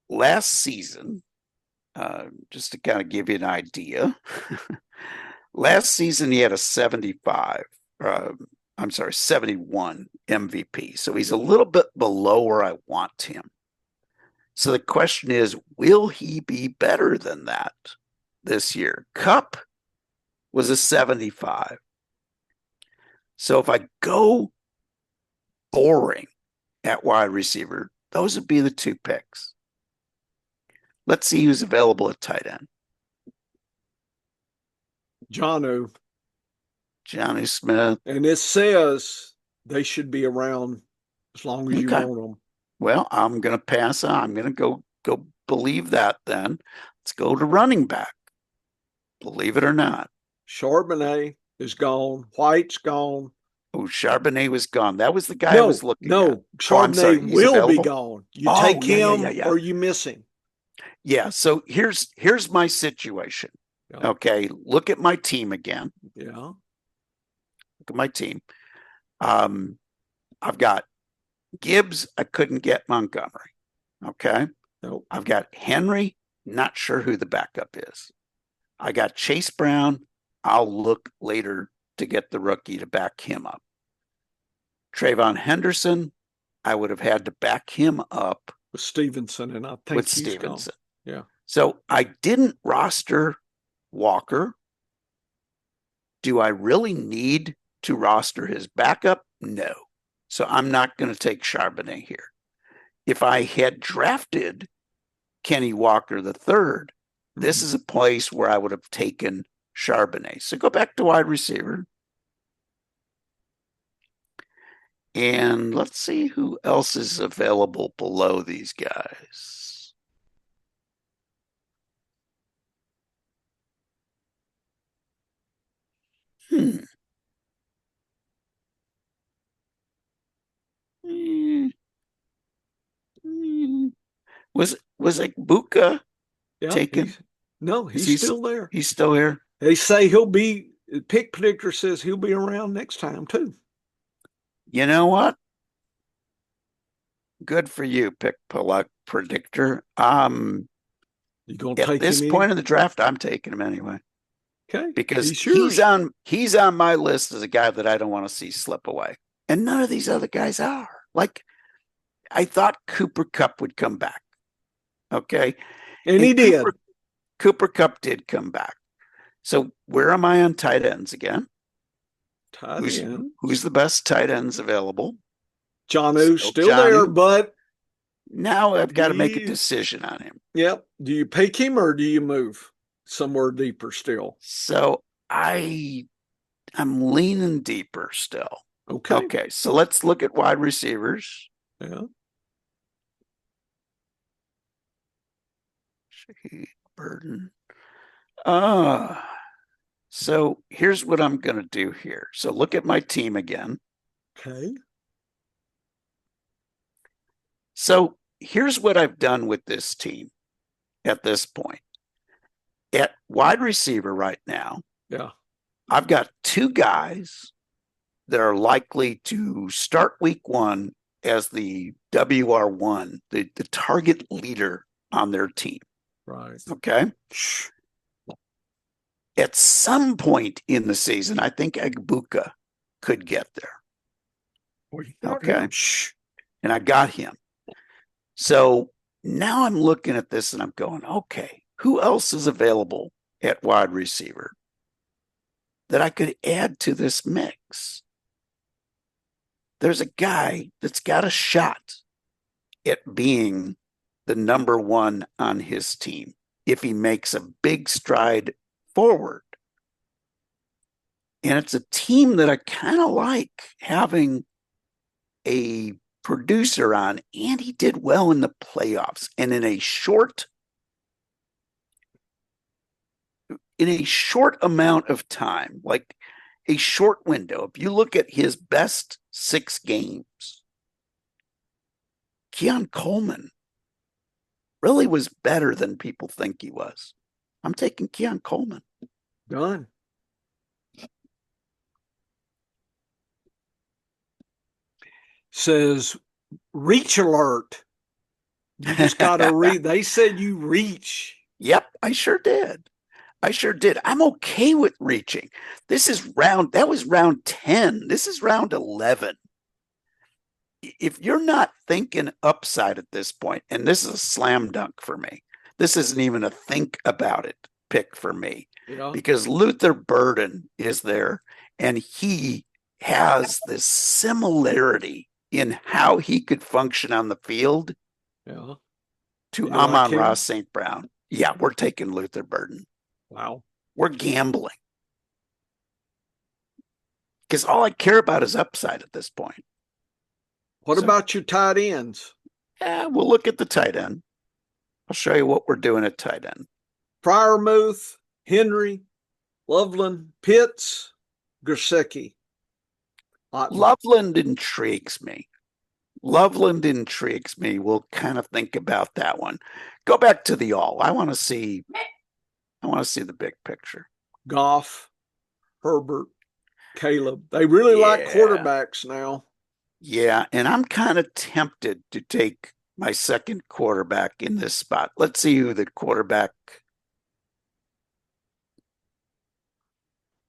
S1: Last season, just to kind of give you an idea, last season he had a 71 MVP. So he's a little bit below where I want him. So the question is, will he be better than that this year? Cup was a 75. So if I go boring at wide receiver, those would be the 2 picks. Let's see who's available at tight end.
S2: Jonnu.
S1: Johnny Smith.
S2: And it says they should be around as long as you want them.
S1: Well, I'm going to pass on. I'm going to go believe that then. Let's go to running back. Believe it or not.
S2: Charbonnet is gone. White's gone.
S1: Oh, Charbonnet was gone. That was the guy I was looking at.
S2: No, Charbonnet will be gone. You take him or you miss him.
S1: Yeah. So here's my situation. Yeah. Okay. Look at my team again.
S2: Yeah.
S1: Look at my team. I've got Gibbs. I couldn't get Montgomery. Okay.
S2: Nope.
S1: I've got Henry. Not sure who the backup is. I got Chase Brown. I'll look later to get the rookie to back him up. Trayvon Henderson, I would have had to back him up
S2: with Stevenson, and I think he's Stevenson. Gone. Yeah.
S1: So I didn't roster Walker. Do I really need to roster his backup? No. So I'm not going to take Charbonnet here. If I had drafted Kenny Walker III, this is a place where I would have taken Charbonnet. So go back to wide receiver. And let's see who else is available below these guys. Was Buka taken?
S2: No, he's still there.
S1: He's still here.
S2: They say he'll be. Pick Predictor says he'll be around next time too.
S1: You know what? Good for you, Pick Predictor.
S2: You gonna take
S1: at this point in the draft, I'm taking him anyway.
S2: Okay,
S1: because he's on my list as a guy that I don't want to see slip away, and none of these other guys are. Like, I thought Cooper Kupp would come back. Okay,
S2: and he did.
S1: Cooper Kupp did come back. So where am I on tight ends again? Who's the best tight ends available?
S2: Jonnu's still there, but
S1: now I've got to make a decision on him.
S2: Yep. Do you pick him or do you move somewhere deeper still?
S1: So I'm leaning deeper still.
S2: Okay.
S1: Okay. So let's look at wide receivers.
S2: Yeah.
S1: Burden. So here's what I'm going to do here. So look at my team again.
S2: Okay.
S1: So here's what I've done with this team at this point. At wide receiver right now,
S2: Yeah.
S1: I've got two guys that are likely to start week one as the WR1, the target leader on their team.
S2: Right.
S1: Okay. At some point in the season, I think Agbuka could get there.
S2: Well,
S1: okay. And I got him. So now I'm looking at this and I'm going, okay, who else is available at wide receiver that I could add to this mix? There's a guy that's got a shot at being the number one on his team if he makes a big stride forward. And it's a team that I kind of like having a producer on, and he did well in the playoffs. And in a short amount of time, like a short window, if you look at his best 6 games, Keon Coleman really was better than people think he was. I'm taking Keon Coleman.
S2: Done. Says reach alert. You just got to read. They said you reach.
S1: Yep, I sure did. I'm okay with reaching. That was round 10. This is round 11. If you're not thinking upside at this point, and this is a slam dunk for me, this isn't even a think about it pick for me, because Luther Burden is there, and he has this similarity in how he could function on the field to Amon-Ra St. Brown. Yeah, we're taking Luther Burden.
S2: Wow.
S1: We're gambling. Because all I care about is upside at this point.
S2: What about your tight ends?
S1: Yeah, we'll look at the tight end. I'll show you what we're doing at tight end.
S2: Freiermuth, Henry, Loveland, Pitts, Gesicki.
S1: Loveland intrigues me. We'll kind of think about that one. Go back to the all. I want to see the big picture.
S2: Goff, Herbert, Caleb. They really like quarterbacks now.
S1: Yeah, and I'm kind of tempted to take my second quarterback in this spot. Let's see who the quarterback.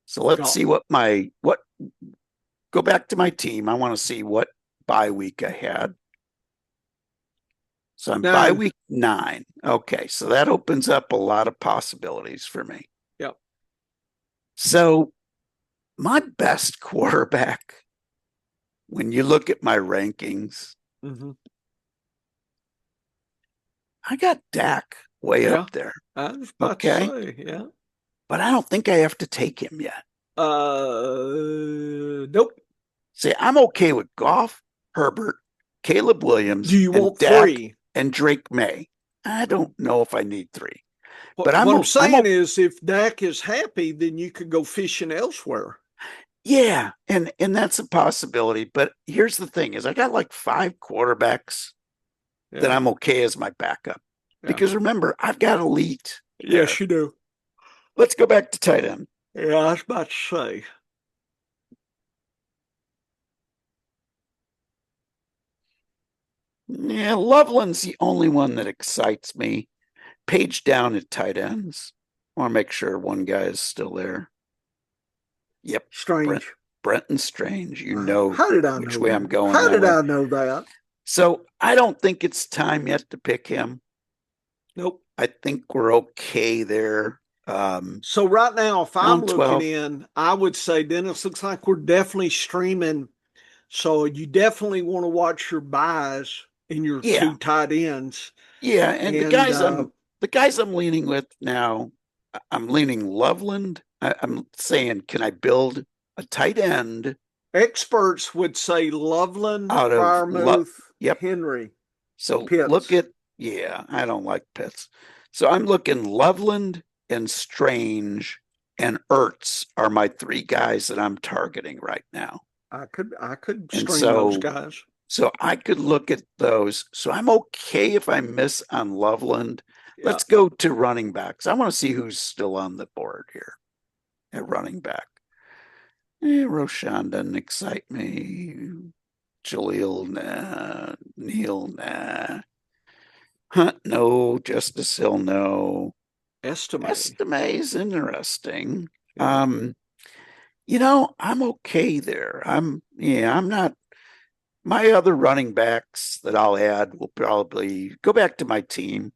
S1: So let's see what go back to my team. I want to see what bye week I had. So I'm bye week 9. Okay, so that opens up a lot of possibilities for me.
S2: Yep.
S1: So my best quarterback, when you look at my rankings, I got Dak way up there.
S2: I was about to say, yeah.
S1: But I don't think I have to take him yet.
S2: Nope.
S1: See, I'm okay with Goff, Herbert, Caleb Williams,
S2: Do you want
S1: Dak,
S2: 3?
S1: And Drake May. I don't know if I need 3.
S2: But what I'm saying is, if Dak is happy, then you could go fishing elsewhere.
S1: Yeah, and that's a possibility. But here's the thing: is I got like 5 quarterbacks that I'm okay as my backup. Because remember, I've got elite.
S2: Yes, you do.
S1: Let's go back to tight end.
S2: Yeah, I was about to say.
S1: Yeah, Loveland's the only one that excites me. Page down at tight ends. I want to make sure one guy is still there. Yep.
S2: Strange.
S1: Brenton Strange. You know
S2: How did I
S1: which
S2: know
S1: way
S2: that?
S1: I'm going.
S2: How did I know that?
S1: So I don't think it's time yet to pick him.
S2: Nope.
S1: I think we're okay there.
S2: So right now, if I'm looking in, I would say, Dennis, looks like we're definitely streaming. So you definitely want to watch your buys in your 2 tight ends.
S1: Yeah, and the guys I'm leaning with now, I'm leaning Loveland. I'm saying, can I build a tight end?
S2: Experts would say Loveland, Freiermuth, Henry.
S1: So Pitts. I don't like Pitts. So I'm looking Loveland and Strange and Ertz are my 3 guys that I'm targeting right now.
S2: I could string those guys.
S1: So I could look at those. So I'm okay if I miss on Loveland.
S2: Yeah.
S1: Let's go to running backs. I want to see who's still on the board here at running back. Roshan doesn't excite me. Jaleel, nah. Neil, nah. Hunt, no. Justice Hill, no.
S2: Estimate.
S1: Estime's interesting.
S2: Yeah.
S1: I'm okay there. I'm not. My other running backs that I'll add will probably go back to my team.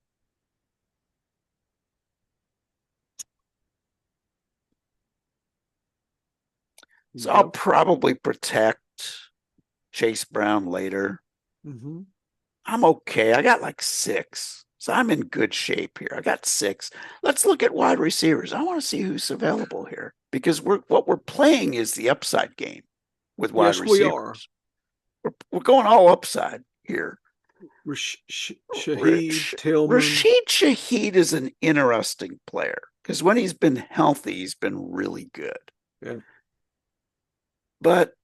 S1: So I'll
S2: Yep.
S1: probably protect Chase Brown later.
S2: Mm-hmm.
S1: I'm okay. I got like six. So I'm in good shape here. I got six. Let's look at wide receivers. I want to see who's available here because what we're playing is the upside game with wide
S2: Yes, we are.
S1: receivers. We're going all upside here.
S2: Shaheed Tillman.
S1: Rashid Shaheed is an interesting player because when he's been healthy, he's been really good.
S2: Yeah.
S1: But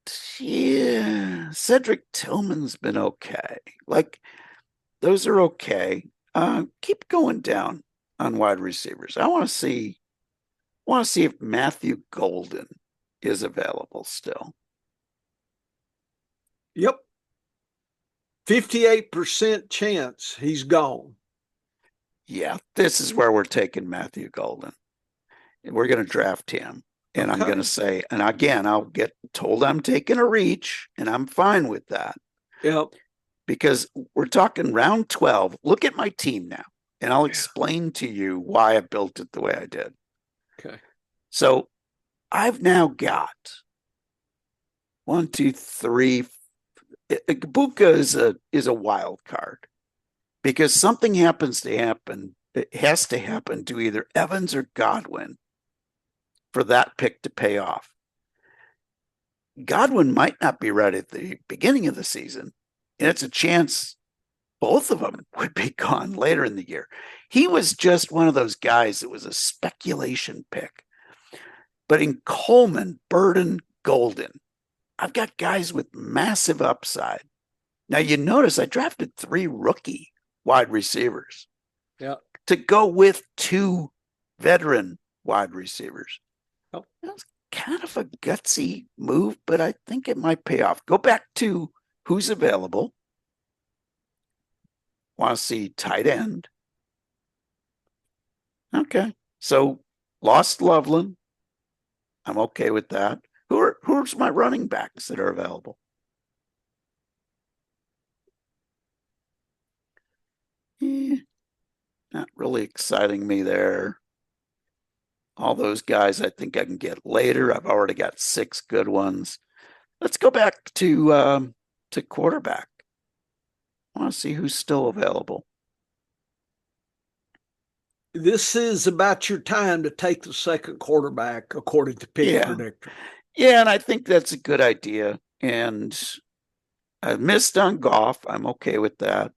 S1: yeah, Cedric Tillman's been okay. Like those are okay. Keep going down on wide receivers. I want to see if Matthew Golden is available still.
S2: Yep. 58% chance he's gone.
S1: Yeah, this is where we're taking Matthew Golden. We're going to draft him. And I'm going to say, and again, I'll get told I'm taking a reach, and I'm fine with that.
S2: Yep.
S1: Because we're talking round 12. Look at my team now, and I'll explain to you why I built it the way I did.
S2: Okay.
S1: So I've now got 1, 2, 3. Ibuka is a wild card because something it has to happen to either Evans or Godwin for that pick to pay off. Godwin might not be right at the beginning of the season, and it's a chance both of them would be gone later in the year. He was just one of those guys that was a speculation pick. But in Coleman, Burden, Golden, I've got guys with massive upside. Now, you notice I drafted 3 rookie wide receivers to go with 2 veteran wide receivers. That's kind of a gutsy move, but I think it might pay off. Go back to who's available. Want to see tight end. Okay. So lost Loveland. I'm okay with that. Who's my running backs that are available? Not really exciting me there. All those guys I think I can get later. I've already got 6 good ones. Let's go back to quarterback. I want to see who's still available.
S2: This is about your time to take the second quarterback, according to Pick Predictor.
S1: Yeah, and I think that's a good idea. And I missed on Goff. I'm okay with that.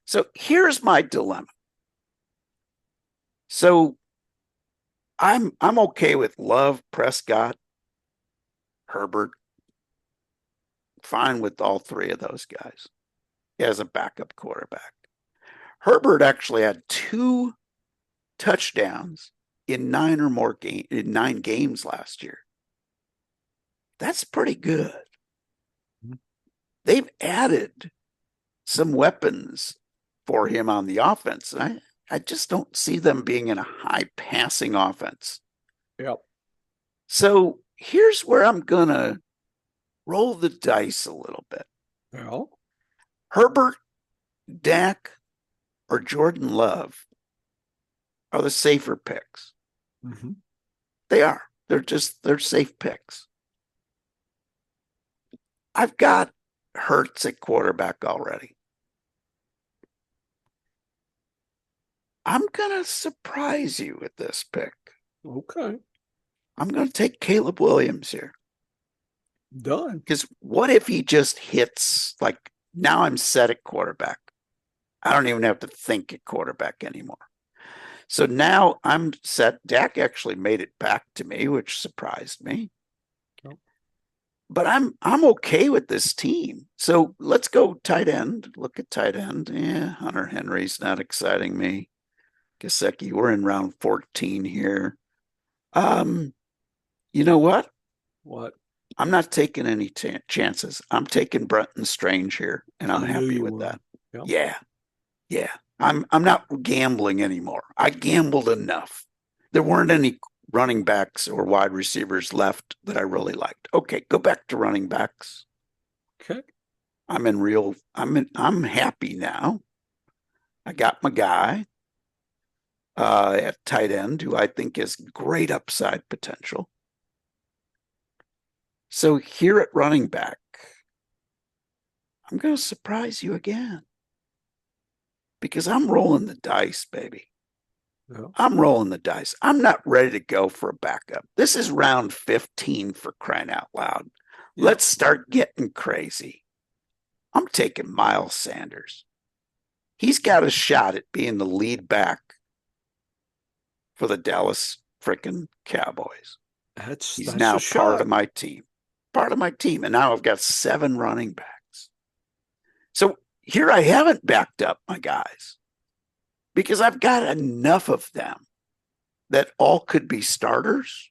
S1: So here's my dilemma. So I'm okay with Love, Prescott, Herbert. Fine with all 3 of those guys as a backup quarterback. Herbert actually had 2 touchdowns in 9 games last year. That's pretty good. They've added some weapons for him on the offense. I just don't see them being in a high passing offense.
S2: Yep.
S1: So here's where I'm going to roll the dice a little bit.
S2: Well,
S1: Herbert, Dak, or Jordan Love are the safer picks.
S2: Mm-hmm.
S1: They are. They're safe picks. I've got Hurts at quarterback already. I'm going to surprise you with this pick.
S2: Okay.
S1: I'm going to take Caleb Williams here.
S2: Done.
S1: Because what if he just hits, like, now I'm set at quarterback. I don't even have to think at quarterback anymore. So now I'm set. Dak actually made it back to me, which surprised me. but I'm okay with this team. So let's go tight end. Look at tight end. Yeah, Hunter Henry's not exciting me. Gesicki, we're in round 14 here. Um, you know what?
S2: What?
S1: I'm not taking any chances. I'm taking Brenton Strange here, and I'm
S2: I knew
S1: happy
S2: you
S1: with
S2: would.
S1: that.
S2: Yep.
S1: Yeah, yeah. I'm not gambling anymore. I gambled enough. There weren't any running backs or wide receivers left that I really liked. Okay, go back to running backs.
S2: Okay.
S1: I'm happy now. I got my guy at tight end who I think has great upside potential. So here at running back, I'm going to surprise you again because I'm rolling the dice, baby.
S2: Yeah.
S1: I'm rolling the dice. I'm not ready to go for a backup. This is round 15 for crying out loud.
S2: Yep.
S1: Let's start getting crazy. I'm taking Miles Sanders. He's got a shot at being the lead back for the Dallas frickin' Cowboys. He's
S2: That's
S1: now
S2: a
S1: part of
S2: shot.
S1: my team. Part of my team. And now I've got 7 running backs. So here I haven't backed up my guys because I've got enough of them that all could be starters.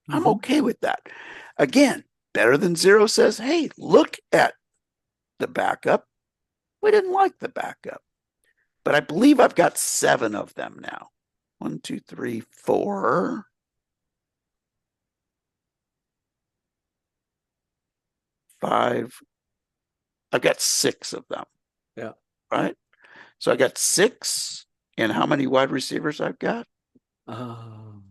S1: I'm
S2: Mm-hmm.
S1: okay with that. Again, better than zero says, hey, look at the backup. We didn't like the backup, but I believe I've got 7 of them now. 1, 2, 3, 4, 5. I've got 6 of them,
S2: Yeah.
S1: right? So I got 6. And how many wide receivers I've got?
S2: Um,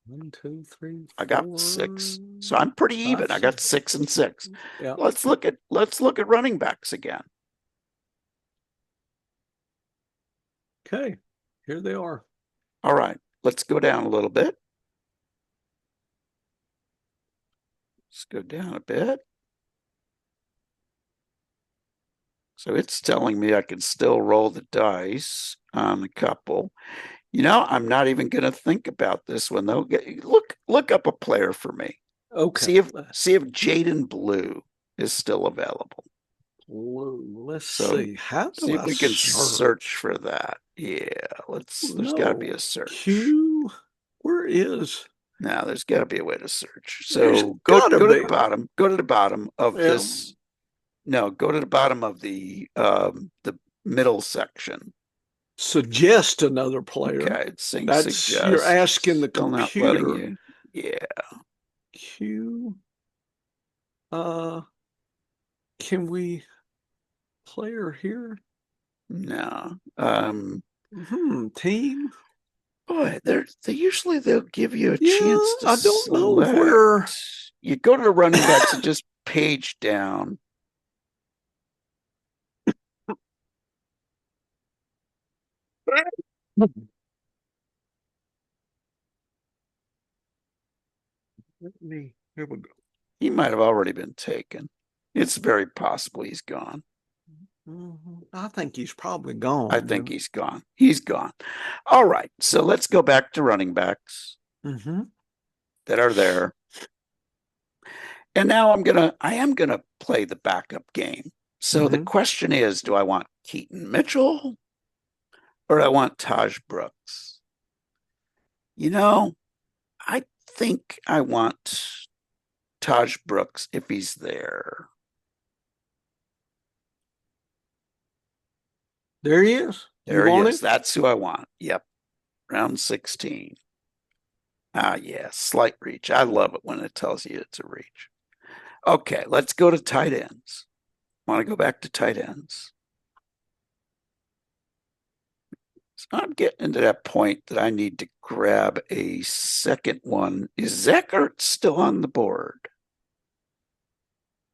S2: 1, 2, 3,
S1: I got
S2: 4,
S1: 6. So I'm pretty
S2: 5,
S1: even. I
S2: 6.
S1: got 6 and 6.
S2: Yeah.
S1: Let's look at running backs again.
S2: Okay. Here they are.
S1: All right. Let's go down a little bit. Let's go down a bit. So it's telling me I can still roll the dice on a couple. I'm not even going to think about this one though. Look up a player for me.
S2: Okay.
S1: See if Jaden Blue is still available.
S2: Let's
S1: So
S2: see. How
S1: see
S2: do
S1: if
S2: I
S1: we can search
S2: search?
S1: for that. Yeah, there's got to be
S2: No.
S1: a search.
S2: Q. Where is?
S1: Now there's got to be a way to search.
S2: There's
S1: So go
S2: gotta
S1: go to the
S2: be.
S1: bottom. Go to the bottom of
S2: Yeah.
S1: this. No, go to the bottom of the middle section.
S2: Suggest another player.
S1: Okay, it's saying
S2: That's you're
S1: suggest.
S2: asking the
S1: Still not letting
S2: computer.
S1: you. Yeah,
S2: Q. Uh, can we player here?
S1: no.
S2: Team.
S1: Boy, they'll give you a
S2: Yeah,
S1: chance to
S2: I don't know
S1: select.
S2: where.
S1: You go to the running backs and just page down.
S2: Here we go.
S1: He might have already been taken. It's very possible he's gone.
S2: I think he's probably
S1: I
S2: gone.
S1: think he's gone. He's gone. All right, so let's go back to running backs
S2: Mm-hmm.
S1: that are there. And now I am gonna play the backup game. So the
S2: Mm-hmm.
S1: question is, do I want Keaton Mitchell or do I want Taj Brooks? I think I want Taj Brooks if he's there.
S2: There he is. You
S1: There he
S2: want
S1: is.
S2: him?
S1: That's who I want. Yep. Round 16. Ah, yeah. Slight reach. I love it when it tells you it's a reach. Okay, let's go to tight ends. Want to go back to tight ends? So I'm getting to that point that I need to grab a second one. Is Zach Ertz still on the board?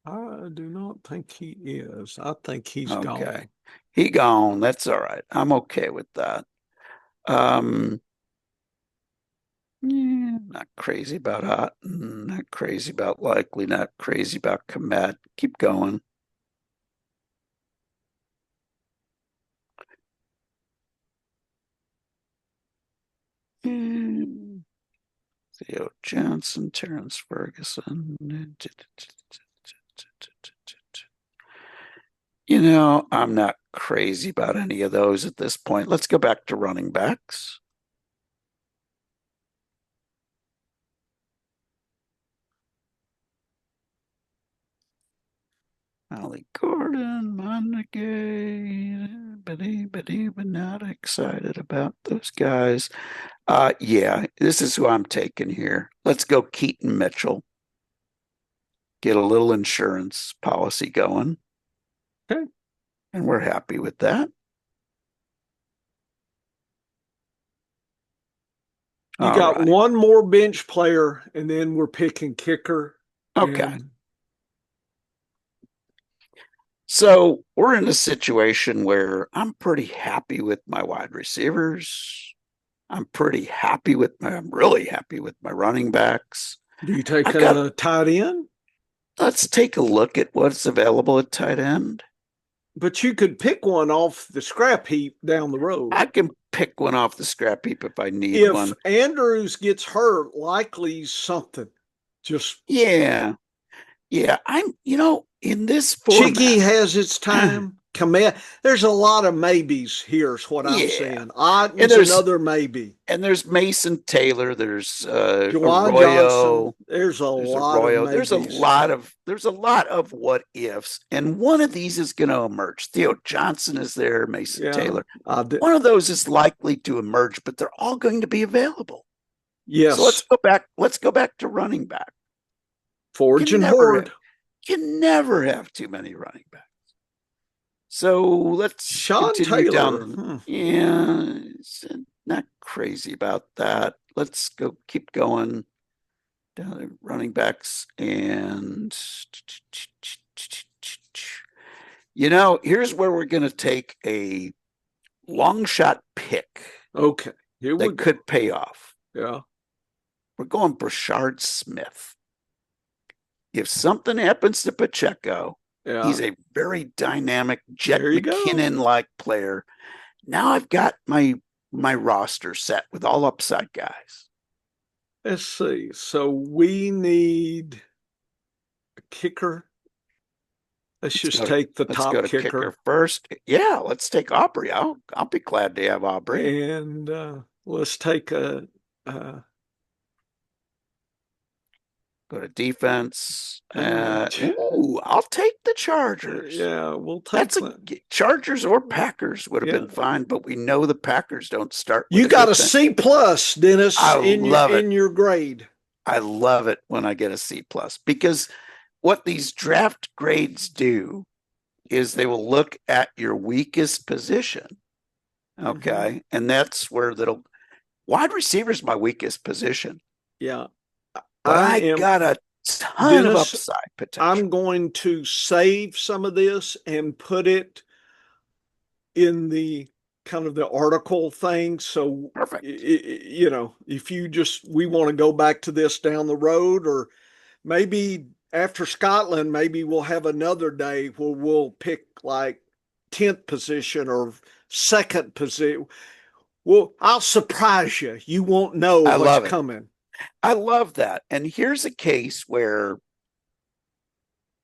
S2: I do not think he is. I think he's
S1: Okay.
S2: gone.
S1: He gone. That's all right. I'm okay with that. Um, yeah, not crazy about Otten, not crazy about Likely, not crazy about Komet. Keep going. Theo Johnson, Terrence Ferguson. I'm not crazy about any of those at this point. Let's go back to running backs. Ollie Gordon, Montague, but not excited about those guys. Yeah, this is who I'm taking here. Let's go Keaton Mitchell. Get a little insurance policy going.
S2: Okay.
S1: And we're happy with that.
S2: You
S1: All
S2: got
S1: right.
S2: one more bench player, and then we're picking kicker.
S1: Okay.
S2: And
S1: So we're in a situation where I'm pretty happy with my wide receivers. I'm really happy with my running backs.
S2: do you take
S1: I got,
S2: a tight end?
S1: let's take a look at what's available at tight end.
S2: But you could pick one off the scrap heap down the road.
S1: I can pick one off the scrap heap if I need
S2: If
S1: one.
S2: Andrews gets hurt, likely something. Just
S1: Yeah. Yeah. In this
S2: Cheeky
S1: format,
S2: has its time. Command. There's a lot of maybes. Here's what I'm
S1: yeah.
S2: saying.
S1: And
S2: Otten's
S1: there's
S2: another maybe.
S1: and there's Mason Taylor, there's
S2: Juwan Johnson.
S1: Arroyo,
S2: There's a
S1: there's
S2: lot of
S1: Arroyo.
S2: maybes.
S1: There's a lot of what ifs, and one of these is going to emerge. Theo Johnson is there, Mason
S2: Yeah.
S1: Taylor. One of those is likely to emerge, but they're all going to be available. So let's
S2: Yes.
S1: go back. Let's go back to running back.
S2: Forge and Horde.
S1: You never have too many running backs. So let's
S2: Sean
S1: continue
S2: Taylor.
S1: down. Yeah, not crazy about that. Let's keep going down to running backs. And here's where we're going to take a long shot pick.
S2: Okay. Here we
S1: that
S2: go.
S1: could pay off.
S2: Yeah.
S1: We're going Brashard Smith. If something happens to Pacheco, he's a very dynamic Jet McKinnon-like player. Now I've got my roster set with all upside guys.
S2: Let's see. So we need a kicker. Let's just take the top kicker
S1: first. Yeah, let's take Aubrey. I'll be glad to have Aubrey.
S2: And let's take a
S1: go to defense. I'll take the Chargers.
S2: Yeah, we'll take
S1: Chargers or Packers would have been fine, but we know the Packers don't start.
S2: You got a C plus, Dennis, in your grade.
S1: I love it when I get a C plus because what these draft grades do is they will look at your weakest position. Okay. And that's where wide receiver is my weakest position.
S2: Yeah.
S1: But I got a ton of upside potential.
S2: I'm going to save some of this and put it in the kind of the article thing. So,
S1: perfect.
S2: If we want to go back to this down the road, or maybe after Scotland, maybe we'll have another day where we'll pick like 10th position or second position. Well, I'll surprise you. You won't know what's coming.
S1: I love that. And here's a case where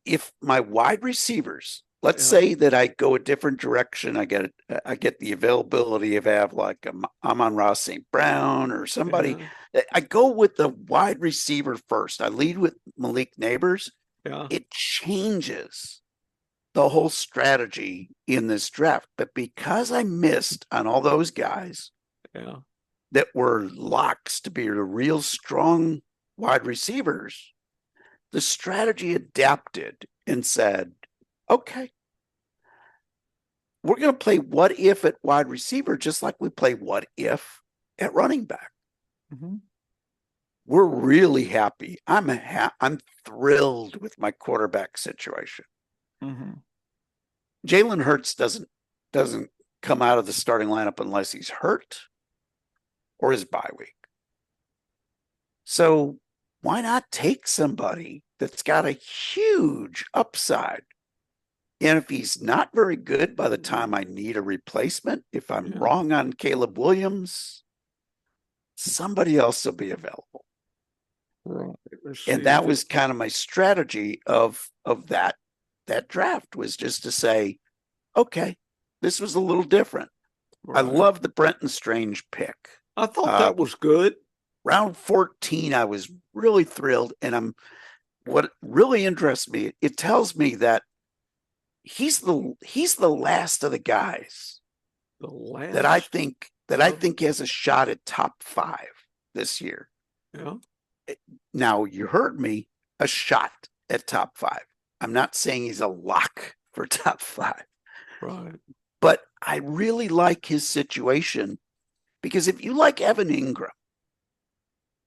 S1: if my wide receivers, let's say that I go a different direction, I get the availability of like Amon-Ra St. Brown or somebody. I go with the wide receiver first. I lead with Malik Neighbors.
S2: Yeah.
S1: It changes the whole strategy in this draft. But because I missed on all those guys, that were locks to be the real strong wide receivers, the strategy adapted and said, okay, we're going to play what if at wide receiver, just like we play what if at running back.
S2: Mm-hmm.
S1: We're really happy. I'm thrilled with my quarterback situation.
S2: Mm-hmm.
S1: Jalen Hurts doesn't come out of the starting lineup unless he's hurt or his bye week. So why not take somebody that's got a huge upside? And if he's not very good by the time I need a replacement, if I'm wrong on Caleb Williams, somebody else will be available.
S2: Right.
S1: And that was kind of my strategy of that draft, was just to say, okay, this was a little different. I
S2: Right.
S1: love the Brenton Strange pick.
S2: I thought that was good.
S1: Round 14, I was really thrilled. And what really interests me, it tells me that he's the last of the guys
S2: The
S1: that I
S2: last.
S1: think that I think has a shot at top 5 this year.
S2: Yeah.
S1: Now, you heard me, a shot at top 5. I'm not saying he's a lock for top 5,
S2: Right.
S1: but I really like his situation because if you like Evan Ingram,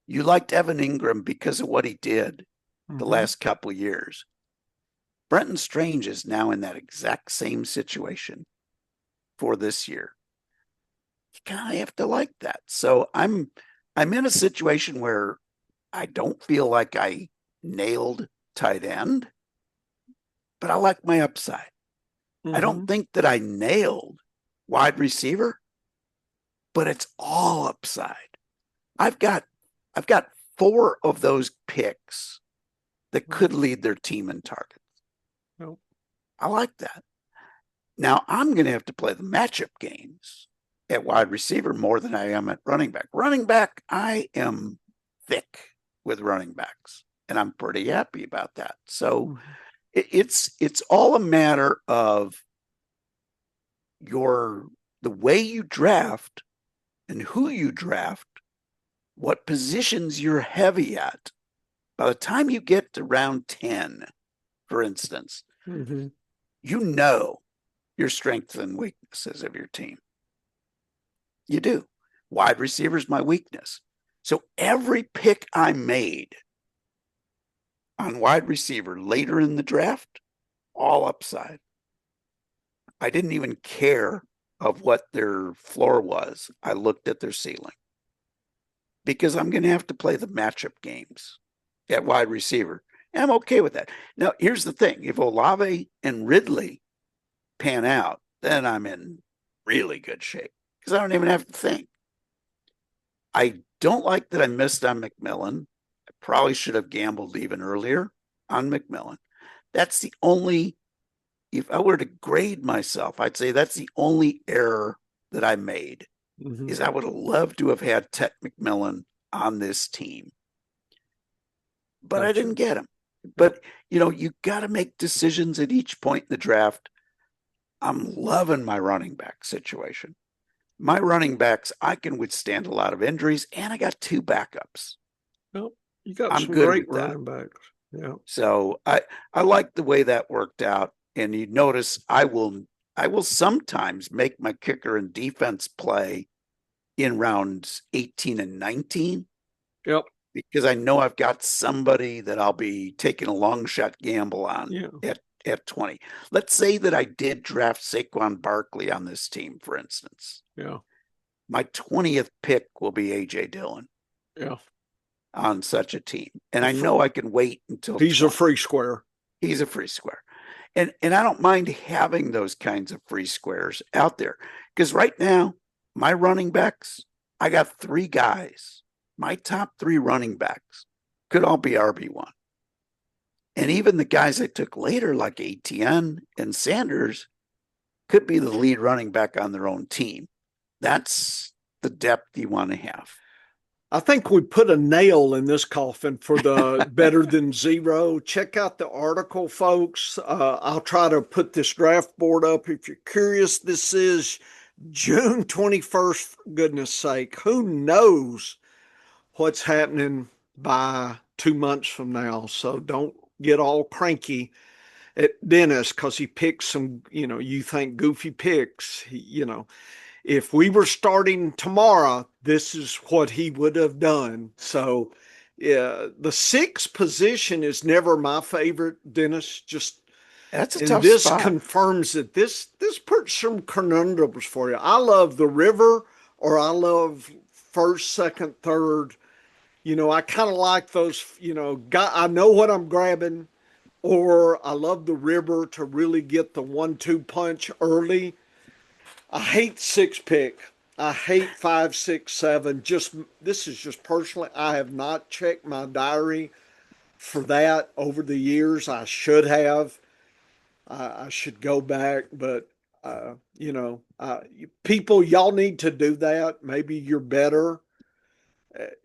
S1: you liked Evan Ingram because of what he did the last couple of years. Brenton Strange is now in that exact same situation for this year. You kind of have to like that. So I'm in a situation where I don't feel like I nailed tight end, but I like my upside. I don't think that I nailed wide receiver, but it's all upside. I've got 4 of those picks that could lead their team in targets.
S2: Nope.
S1: I like that. Now I'm going to have to play the matchup games at wide receiver more than I am at running back. Running back, I am thick with running backs, and I'm pretty happy about that. So it's all a matter of the way you draft and who you draft, what positions you're heavy at. By the time you get to round 10, for instance, you know your strengths and weaknesses of your team. You do. Wide receiver is my weakness. So every pick I made on wide receiver later in the draft, all upside. I didn't even care of what their floor was. I looked at their ceiling because I'm going to have to play the matchup games at wide receiver. And I'm okay with that. Now, here's the thing. If Olave and Ridley pan out, then I'm in really good shape because I don't even have to think. I don't like that I missed on McMillan. I probably should have gambled even earlier on McMillan. That's the only, if I were to grade myself, I'd say that's the only error that I made is I would have loved to have had Ted McMillan on this team. But I didn't get him. But, you got to make decisions at each point in the draft. I'm loving my running back situation. My running backs, I can withstand a lot of injuries, and I got 2 backups.
S2: Well, you got
S1: I'm
S2: some
S1: good
S2: great
S1: with that.
S2: running backs. Yeah.
S1: So I like the way that worked out. And you notice I will sometimes make my kicker and defense play in rounds 18 and 19.
S2: Yep.
S1: Because I know I've got somebody that I'll be taking a long shot gamble on at 20. Let's say that I did draft Saquon Barkley on this team, for instance.
S2: Yeah.
S1: My 20th pick will be AJ Dillon.
S2: Yeah.
S1: On such a team. And I know I can wait until
S2: he's 20. A free square.
S1: He's a free square. And I don't mind having those kinds of free squares out there. Because right now, my running backs, I got 3 guys. My top 3 running backs could all be RB1. And even the guys I took later, like Etienne and Sanders, could be the lead running back on their own team. That's the depth you want to have.
S2: I think we put a nail in this coffin for the better than zero. Check out the article, folks. I'll try to put this draft board up. If you're curious, this is June 21st, for goodness sake. Who knows what's happening by 2 months from now? So don't get all cranky at Dennis because he picks some, you think goofy picks, If we were starting tomorrow, this is what he would have done. So, yeah, the 6th position is never my favorite, Dennis.
S1: That's a
S2: and
S1: tough
S2: this
S1: spot.
S2: confirms it. This puts some conundrums for you. I love the river, or I love first, second, third. I kind of like those. I know what I'm grabbing, or I love the river to really get the 1-2 punch early. I hate 6 pick. I hate 5, 6, 7. This is just personally. I have not checked my diary for that over the years. I should have. I should go back, but People, y'all need to do that. Maybe you're better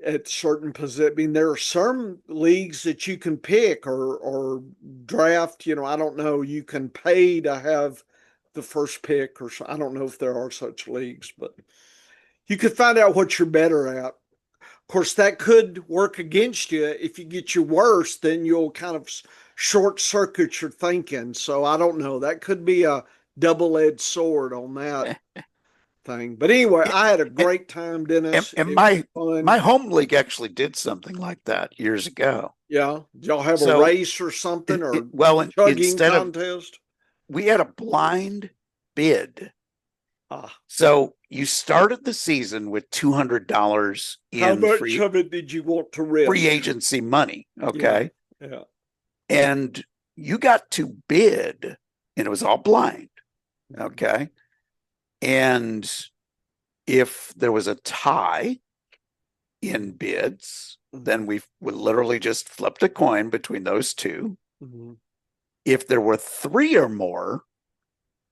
S2: at certain positions. I mean, there are some leagues that you can pick or draft. I don't know. You can pay to have the first pick, or I don't know if there are such leagues, but you could find out what you're better at. Of course, that could work against you. If you get your worst, then you'll kind of short circuit your thinking. So I don't know. That could be a double-edged sword on that thing. But anyway, I had a
S1: And,
S2: great time, Dennis.
S1: and
S2: It was
S1: my
S2: fun.
S1: home league actually did something like that years ago.
S2: Yeah. Did y'all have a
S1: So,
S2: race or something or chugging
S1: instead of
S2: contest?
S1: we had a blind bid.
S2: Ah,
S1: So you started the season with $200
S2: how
S1: in
S2: much of it did you want to risk?
S1: free agency money.
S2: Yeah.
S1: Okay.
S2: Yeah.
S1: And you got to bid, and it was all blind. Okay. And if there was a tie in bids, then we literally just flipped a coin between those two.
S2: Mm-hmm.
S1: If there were three or more,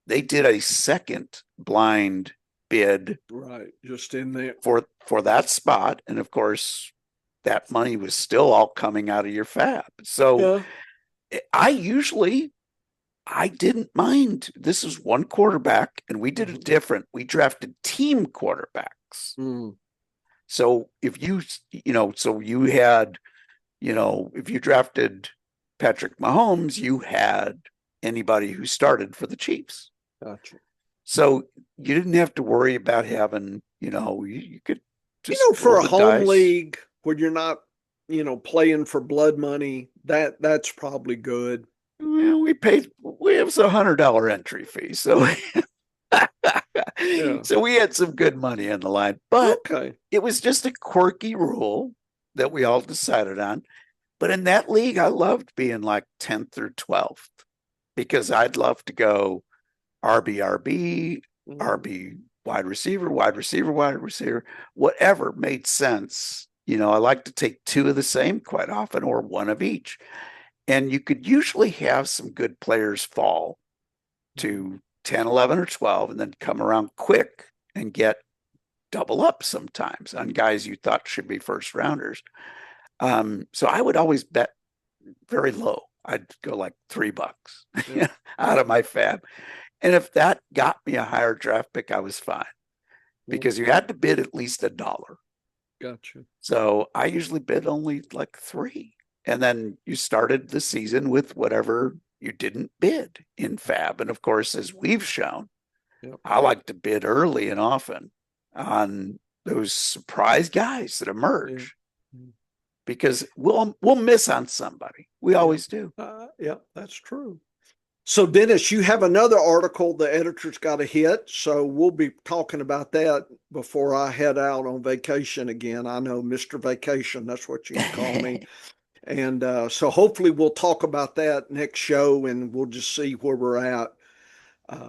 S1: they did a second blind bid,
S2: Right, just in there
S1: for that spot, and of course that money was still all coming out of your fab. So
S2: yeah.
S1: I didn't mind. This is one quarterback, and we did it different. We drafted team quarterbacks.
S2: Mm.
S1: So if so you had, if you drafted Patrick Mahomes, you had anybody who started for the Chiefs.
S2: Gotcha.
S1: So you didn't have to worry about having, you could just
S2: For
S1: roll
S2: a
S1: the
S2: home
S1: dice.
S2: league where you're not, playing for blood money, that's probably good.
S1: Well, we have a $100 entry fee. So,
S2: Yeah.
S1: so we had some good money on the line, but
S2: Okay.
S1: it was just a quirky rule that we all decided on. But in that league, I loved being like 10th or 12th because I'd love to go RB, RB, wide receiver, wide receiver, wide receiver, whatever made sense. I like to take two of the same quite often or one of each. And you could usually have some good players fall to 10, 11, or 12 and then come around quick and get double up sometimes on guys you thought should be first rounders. So I would always bet very low. I'd go like $3 out of my fab. And if that got me a higher draft pick, I was fine because you had to bid at least $1.
S2: Gotcha.
S1: So I usually bid only like 3. And then you started the season with whatever you didn't bid in fab. And of course, as we've shown, I like to bid early and often on those surprise guys that emerge because we'll miss on somebody. We always do.
S2: Yeah, that's true. So, Dennis, you have another article the editor's got to hit. So, we'll be talking about that before I head out on vacation again. I know Mr. Vacation, that's what you can call me. And so, hopefully, we'll talk about that next show and we'll just see where we're at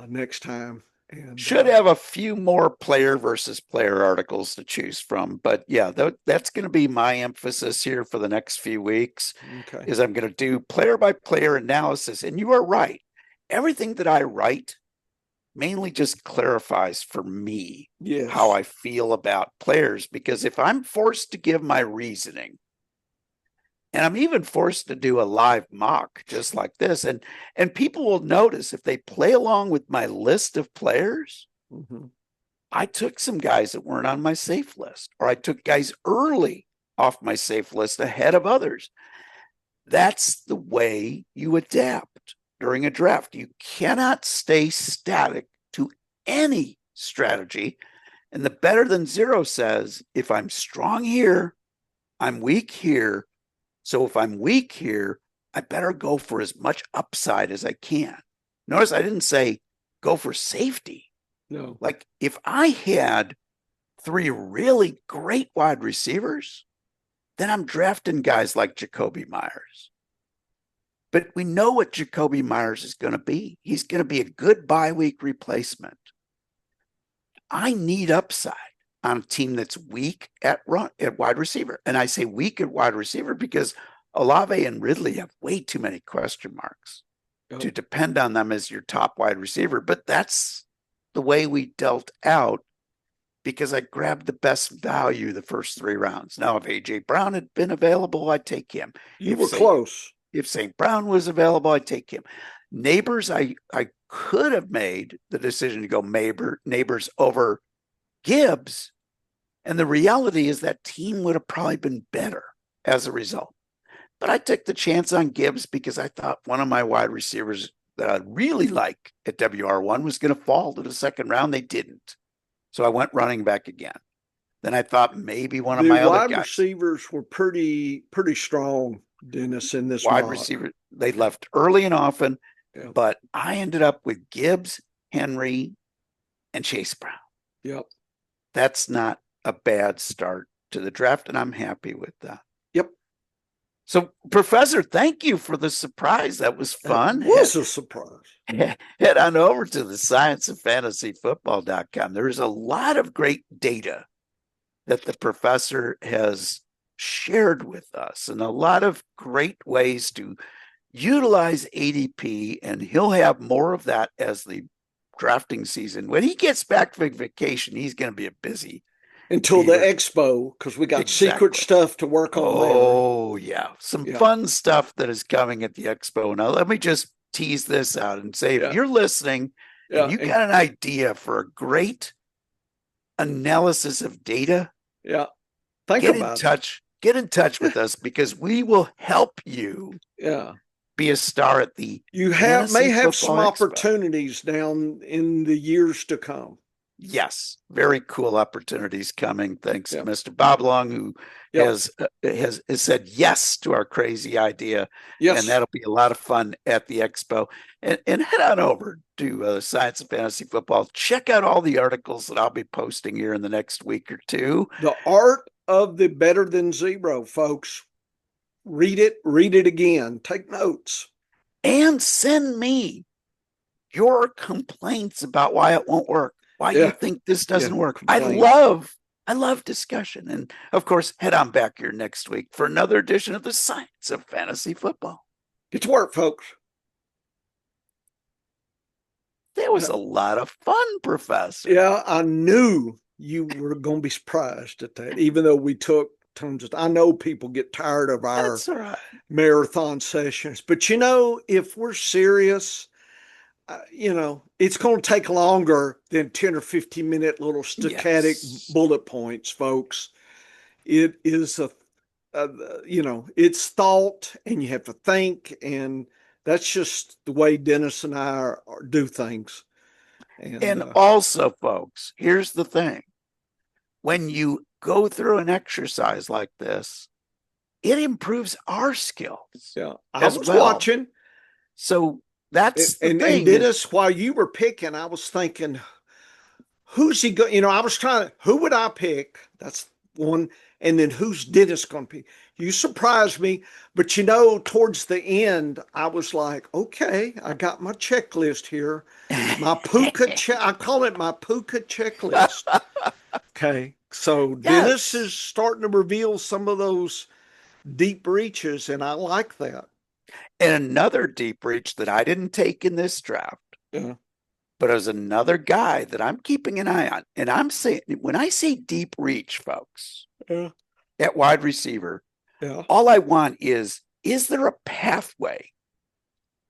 S2: next time. And
S1: should have a few more player versus player articles to choose from. But yeah, that's going to be my emphasis here for the next few weeks.
S2: Okay.
S1: Is I'm going to do player by player analysis. And you are right. Everything that I write mainly just clarifies for me how I feel about players. Because if I'm forced to give my reasoning, and I'm even forced to do a live mock just like this, and people will notice if they play along with my list of players, I took some guys that weren't on my safe list, or I took guys early off my safe list ahead of others. That's the way you adapt during a draft. You cannot stay static to any strategy. And the better than zero says, if I'm strong here, I'm weak here. So if I'm weak here, I better go for as much upside as I can. Notice I didn't say go for safety.
S2: No.
S1: Like if I had 3 really great wide receivers, then I'm drafting guys like Jacoby Myers. But we know what Jacoby Myers is going to be. He's going to be a good bye week replacement. I need upside on a team that's weak at wide receiver. And I say weak at wide receiver because Olave and Ridley have way too many question marks. to depend on them as your top wide receiver. But that's the way we dealt out because I grabbed the best value the first 3 rounds. Now, if A.J. Brown had been available, I'd take him.
S2: You were close.
S1: If St. Brown was available, I'd take him. Neighbors, I could have made the decision to go Neighbors over Gibbs. And the reality is that team would have probably been better as a result. But I took the chance on Gibbs because I thought one of my wide receivers that I really like at WR1 was going to fall to the second round. They didn't. So I went running back again. Then I thought maybe one of my other guys.
S2: Wide receivers were pretty strong, Dennis, in this
S1: wide receiver. They left early and often, but I ended up with Gibbs, Henry, and Chase Brown.
S2: Yep.
S1: That's not a bad start to the draft, and I'm happy with that.
S2: Yep.
S1: So, Professor, thank you for the surprise. That was fun.
S2: It was a surprise.
S1: Head on over to the scienceoffantasyfootball.com. There's a lot of great data that the professor has shared with us and a lot of great ways to utilize ADP, and he'll have more of that as the drafting season. When he gets back from vacation, he's going to be a busy
S2: until the expo, because we got secret stuff to work on there.
S1: Oh, yeah. Some fun stuff that is coming at the expo. Now, let me just tease this out and say, if you're listening and you got an idea for a great analysis of data,
S2: get in touch with us because we will help you be a star at the may have some opportunities down in the years to come.
S1: Yes, very cool opportunities coming. Thanks to Mr. Bob Long, who has said yes to our crazy idea. Yes. And that'll be a lot of fun at the expo. And head on over to Science of Fantasy Football. Check out all the articles that I'll be posting here in the next week or two.
S2: The art of the better than zero, folks. Read it again. Take notes.
S1: And send me your complaints about why it won't work. Why you think this doesn't work. I love discussion. And of course, head on back here next week for another edition of the Science of Fantasy Football.
S2: Get to work, folks.
S1: That was a lot of fun, Professor.
S2: Yeah, I knew you were going to be surprised at that, even though we took tons of I know people get tired of our marathon sessions. But, if we're serious, it's going to take longer than 10 or 15 minute little static bullet points, folks. It is it's thought, and you have to think, and that's just the way Dennis and I do things.
S1: And also, folks, here's the thing. When you go through an exercise like this, it improves our skills.
S2: Yeah, I was watching.
S1: So that's the thing.
S2: And Dennis, while you were picking, I was thinking, who's he going? I was who would I pick? That's one. And then who's Dennis going to pick? You surprised me. But, towards the end, I was like, okay, I got my checklist here. My Puka I call it my Puka checklist. Okay. So Dennis is starting to reveal some of those deep reaches, and I like that.
S1: And another deep reach that I didn't take in this draft, but as another guy that I'm keeping an eye on. And I'm saying, when I say deep reach, folks, at wide receiver, all I want is there a pathway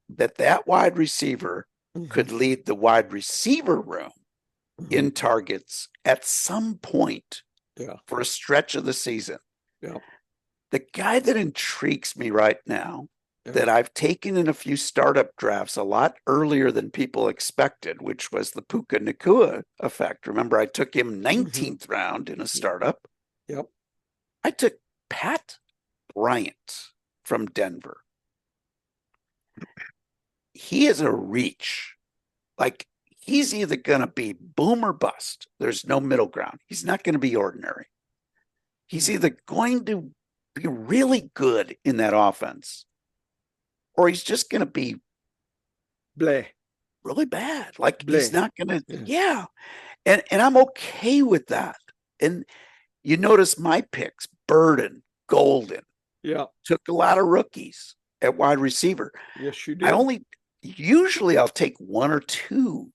S1: that wide receiver could lead the wide receiver room in targets at some point for a stretch of the season? The guy that intrigues me right now, that I've taken in a few startup drafts a lot earlier than people expected, which was the Puka Nacua effect. Remember, I took him 19th round in a startup.
S2: Yep.
S1: I took Pat Bryant from Denver. He is a reach. Like, he's either going to be boom or bust. There's no middle ground. He's not going to be ordinary. He's either going to be really good in that offense, or he's just going to be really bad. Like, he's not going to, And I'm okay with that. And you notice my picks, Burden, Golden, took a lot of rookies at wide receiver.
S2: Yes, you did.
S1: Usually I'll take one or two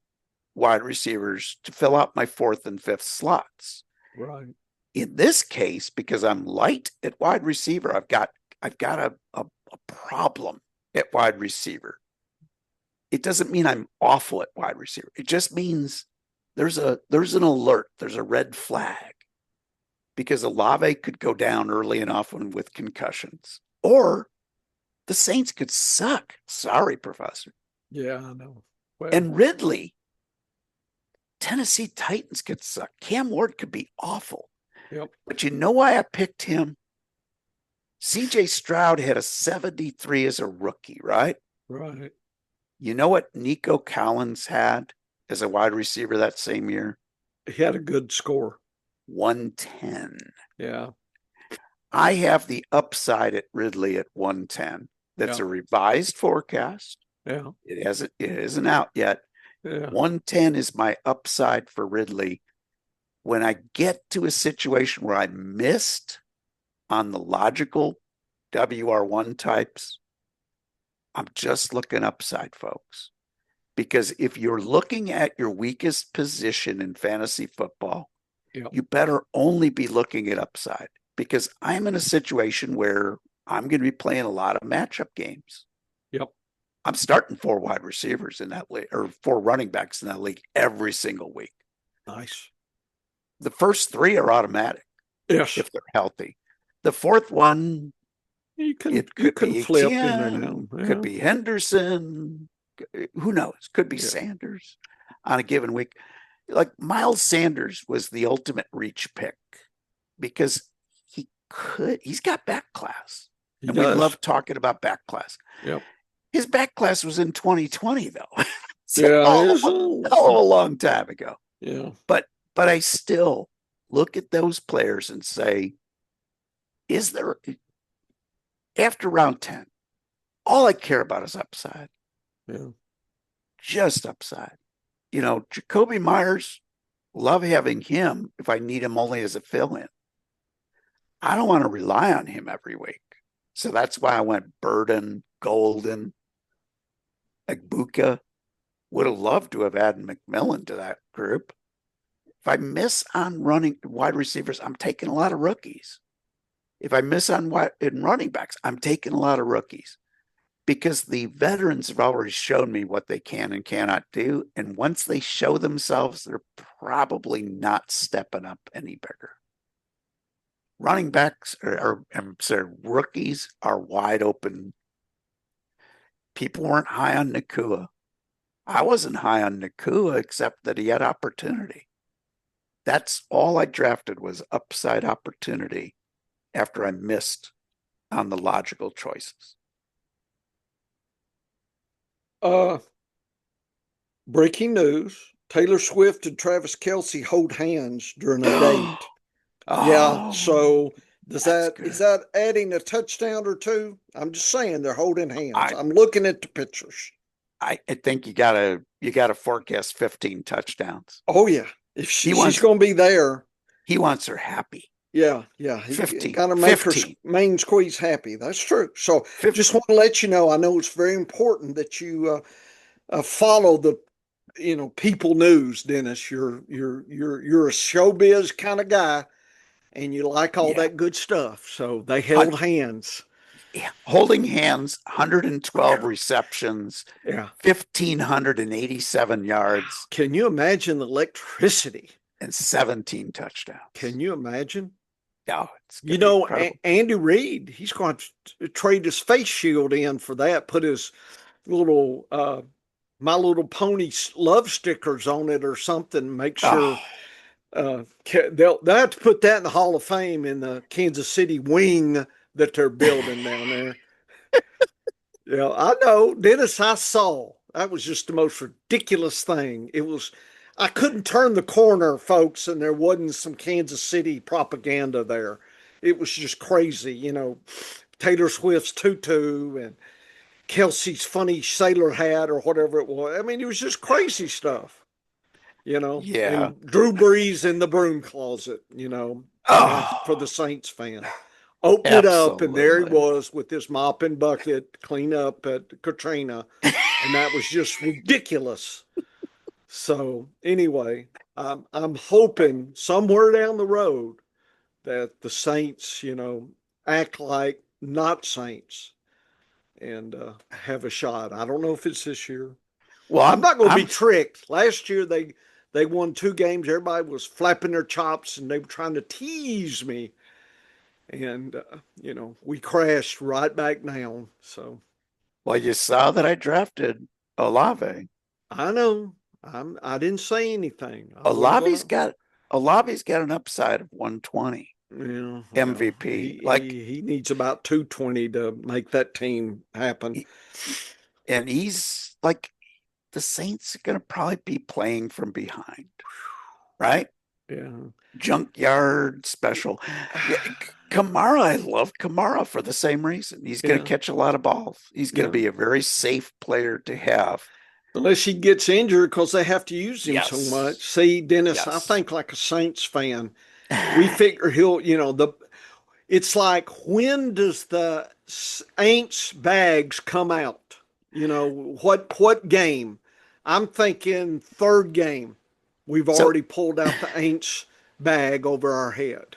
S1: wide receivers to fill out my fourth and fifth slots.
S2: Right.
S1: In this case, because I'm light at wide receiver, I've got a problem at wide receiver. It doesn't mean I'm awful at wide receiver. It just means there's an alert, there's a red flag, because Olave could go down early and often with concussions, or the Saints could suck. Sorry, Professor.
S2: Yeah, I know. Well,
S1: And Ridley, Tennessee Titans could suck. Cam Ward could be awful.
S2: yep.
S1: But you know why I picked him? CJ Stroud had a 73 as a rookie, right?
S2: Right.
S1: You know what Nico Collins had as a wide receiver that same year?
S2: He had a good score.
S1: 110.
S2: Yeah.
S1: I have the upside at Ridley at 110. That's
S2: Yeah.
S1: a revised forecast.
S2: Yeah.
S1: It isn't out yet.
S2: Yeah.
S1: 110 is my upside for Ridley. When I get to a situation where I missed on the logical WR1 types, I'm just looking upside, folks. Because if you're looking at your weakest position in fantasy football,
S2: Yep.
S1: you better only be looking at upside, because I'm in a situation where I'm going to be playing a lot of matchup games.
S2: Yep.
S1: I'm starting 4 wide receivers in that league, or 4 running backs in that league every single week.
S2: Nice.
S1: The first 3 are automatic.
S2: Yes.
S1: If they're healthy. The fourth one,
S2: You can
S1: be
S2: flip in
S1: Etienne,
S2: and out. Yeah.
S1: could be Henderson. Who knows? Could be
S2: Yeah.
S1: Sanders on a given week. Like Miles Sanders was the ultimate reach pick, because he's got back class.
S2: He
S1: And
S2: does.
S1: we love talking about back class.
S2: Yep.
S1: His back class was in 2020, though.
S2: Yeah.
S1: It was a hell of a long time ago.
S2: Yeah.
S1: But I still look at those players and say, is there, after round 10, all I care about is upside.
S2: Yeah.
S1: Just upside. You know, Jacoby Myers, love having him if I need him only as a fill-in. I don't want to rely on him every week. So that's why I went Burden, Golden, Agbuka. Would have loved to have added McMillan to that group. If I miss on running wide receivers, I'm taking a lot of rookies. If I miss on in running backs, I'm taking a lot of rookies, because the veterans have already shown me what they can and cannot do. And once they show themselves, they're probably not stepping up any bigger. Running backs rookies are wide open. People weren't high on Nakua. I wasn't high on Nakua, except that he had opportunity. That's all I drafted, was upside opportunity after I missed on the logical choices.
S2: Breaking news: Taylor Swift and Travis Kelce hold hands during a date. Yeah. So is that adding a touchdown or two? I'm just saying they're holding hands. I'm looking at the pictures.
S1: I think you gotta forecast 15 touchdowns.
S2: Oh yeah. If she's going to be there,
S1: he wants her happy.
S2: Yeah.
S1: 15.
S2: Got to make 15. Her main squeeze happy. That's true. So 15. Just want to let you know, I know it's very important that you follow the, people news, Dennis. You're a showbiz kind of guy, and you like all that good stuff. So they held hands.
S1: Yeah, holding hands, 112 receptions, 1,587 yards.
S2: Can you imagine the electricity?
S1: And 17 touchdowns.
S2: Can you imagine?
S1: No,
S2: Andy Reid, he's going to trade his face shield in for that, put his little My Little Pony love stickers on it or something, make sure they'll have to put that in the Hall of Fame in the Kansas City wing that they're building down there. Yeah, I know. Dennis, I saw. That was just the most ridiculous thing. I couldn't turn the corner, folks, and there wasn't some Kansas City propaganda there. It was just crazy, Taylor Swift's tutu and Kelsey's funny sailor hat or whatever it was. I mean, it was just crazy stuff,
S1: Yeah.
S2: And Drew Brees in the broom closet, for the Saints fan. Open it up, and there he was with his mop and bucket, clean up at Katrina. and that was just ridiculous. So anyway, I'm hoping somewhere down the road that the Saints, act like not Saints and have a shot. I don't know if it's this year.
S1: Well,
S2: I'm not going to be
S1: I'm
S2: tricked. Last year they won 2 games. Everybody was flapping their chops and they were trying to tease me, and we crashed right back down. So
S1: well, you saw that I drafted Olave.
S2: I know I didn't say anything. I wasn't
S1: Olave's
S2: gonna.
S1: got Olave's got an upside of 120
S2: Yeah, well,
S1: MVP.
S2: he
S1: Like
S2: he he needs about 220 to make that team happen.
S1: he- and he's like the Saints are going to probably be playing from behind, right?
S2: Yeah,
S1: Junkyard special. Yeah, Kamara, I love Kamara for the same reason. He's going to
S2: yeah,
S1: catch a lot of balls. He's going to
S2: yeah.
S1: be a very safe player to have.
S2: Unless he gets injured because they have to use him so much.
S1: Yes.
S2: See, Dennis, I
S1: Yes.
S2: think like a Saints fan, we figure he'll, it's like when does the Saints bags come out? What game? I'm thinking third game. We've
S1: So
S2: already pulled out the Aints bag over our head.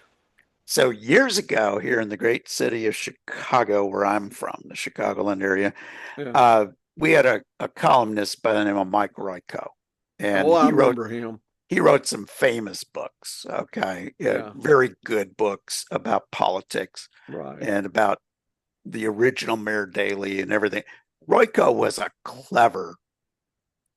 S1: so years ago here in the great city of Chicago, where I'm from, the Chicagoland area,
S2: Yeah.
S1: uh, we had a columnist by the name of Mike Royko, and
S2: Oh, I remember him.
S1: he wrote some famous books. Okay, yeah,
S2: Yeah.
S1: very good books about politics
S2: Right.
S1: and about the original Mayor Daley and everything. Royko was a clever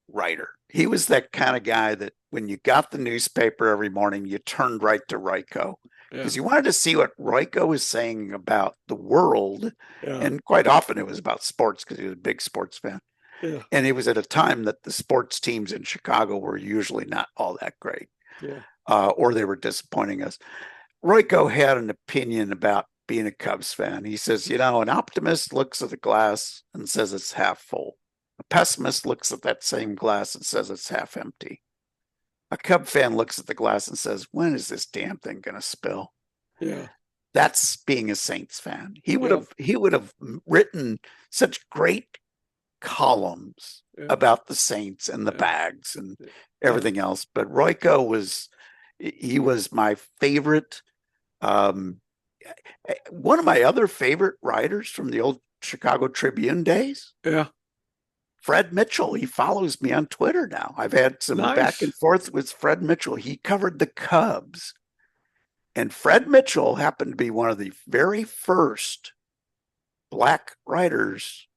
S1: writer. He was that kind of guy that when you got the newspaper every morning, you turned right to Royko
S2: Yeah.
S1: because you wanted to see what Royko was saying about the world.
S2: Yeah.
S1: And quite often it was about sports because he was a big sports fan.
S2: Yeah.
S1: And it was at a time that the sports teams in Chicago were usually not all that great,
S2: Yeah.
S1: or they were disappointing us. Royko had an opinion about being a Cubs fan. He says, an optimist looks at the glass and says it's half full. A pessimist looks at that same glass and says it's half empty. A Cub fan looks at the glass and says, when is this damn thing going to spill?
S2: Yeah.
S1: That's being a Saints fan. He would
S2: Yeah.
S1: have written such great columns
S2: Yeah.
S1: about the Saints and the
S2: Yeah.
S1: bags and
S2: Yeah.
S1: everything else. But Royko was my favorite. One of my other favorite writers from the old Chicago Tribune days,
S2: Yeah.
S1: Fred Mitchell. He follows me on Twitter now. I've had some back
S2: Nice.
S1: and forth with Fred Mitchell. He covered the Cubs. And Fred Mitchell happened to be one of the very first black writers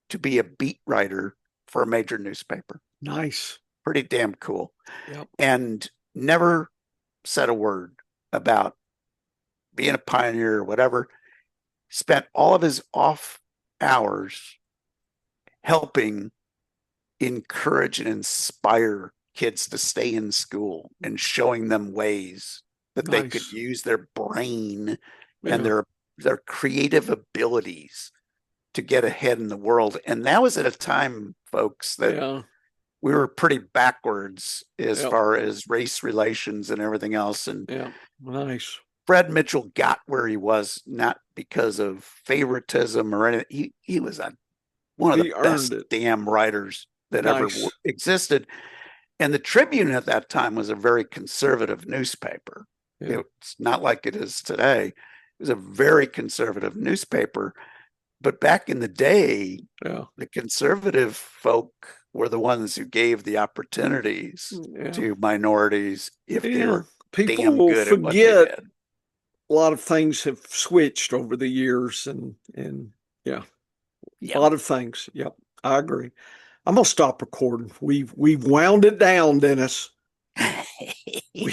S1: to be a beat writer for a major newspaper.
S2: Nice.
S1: Pretty damn cool.
S2: Yep.
S1: And never said a word about being a pioneer or whatever. Spent all of his off hours helping encourage and inspire kids to stay in school and showing them ways that they could
S2: Nice.
S1: use their brain and
S2: Yeah.
S1: their creative abilities to get ahead in the world. And that was at a time, folks, that
S2: Yeah.
S1: we were pretty backwards as
S2: Yep.
S1: far as race relations and everything else. And
S2: Yeah. Nice.
S1: Fred Mitchell got where he was not because of favoritism or anything. He was one of
S2: He
S1: the
S2: earned
S1: best
S2: it.
S1: damn writers that ever
S2: Nice.
S1: existed. And the Tribune at that time was a very conservative newspaper.
S2: Yeah.
S1: It's not like it is today. It was a very conservative newspaper. But back in the day,
S2: Yeah.
S1: the conservative folk were the ones who gave the opportunities
S2: Yeah.
S1: to minorities if they
S2: Yeah.
S1: were damn
S2: People
S1: good at what they
S2: forget
S1: did.
S2: a lot of things have switched over the years, and yeah, a
S1: Yeah.
S2: lot of things. Yep, I agree. I'm gonna stop recording. We've wound it down, Dennis. We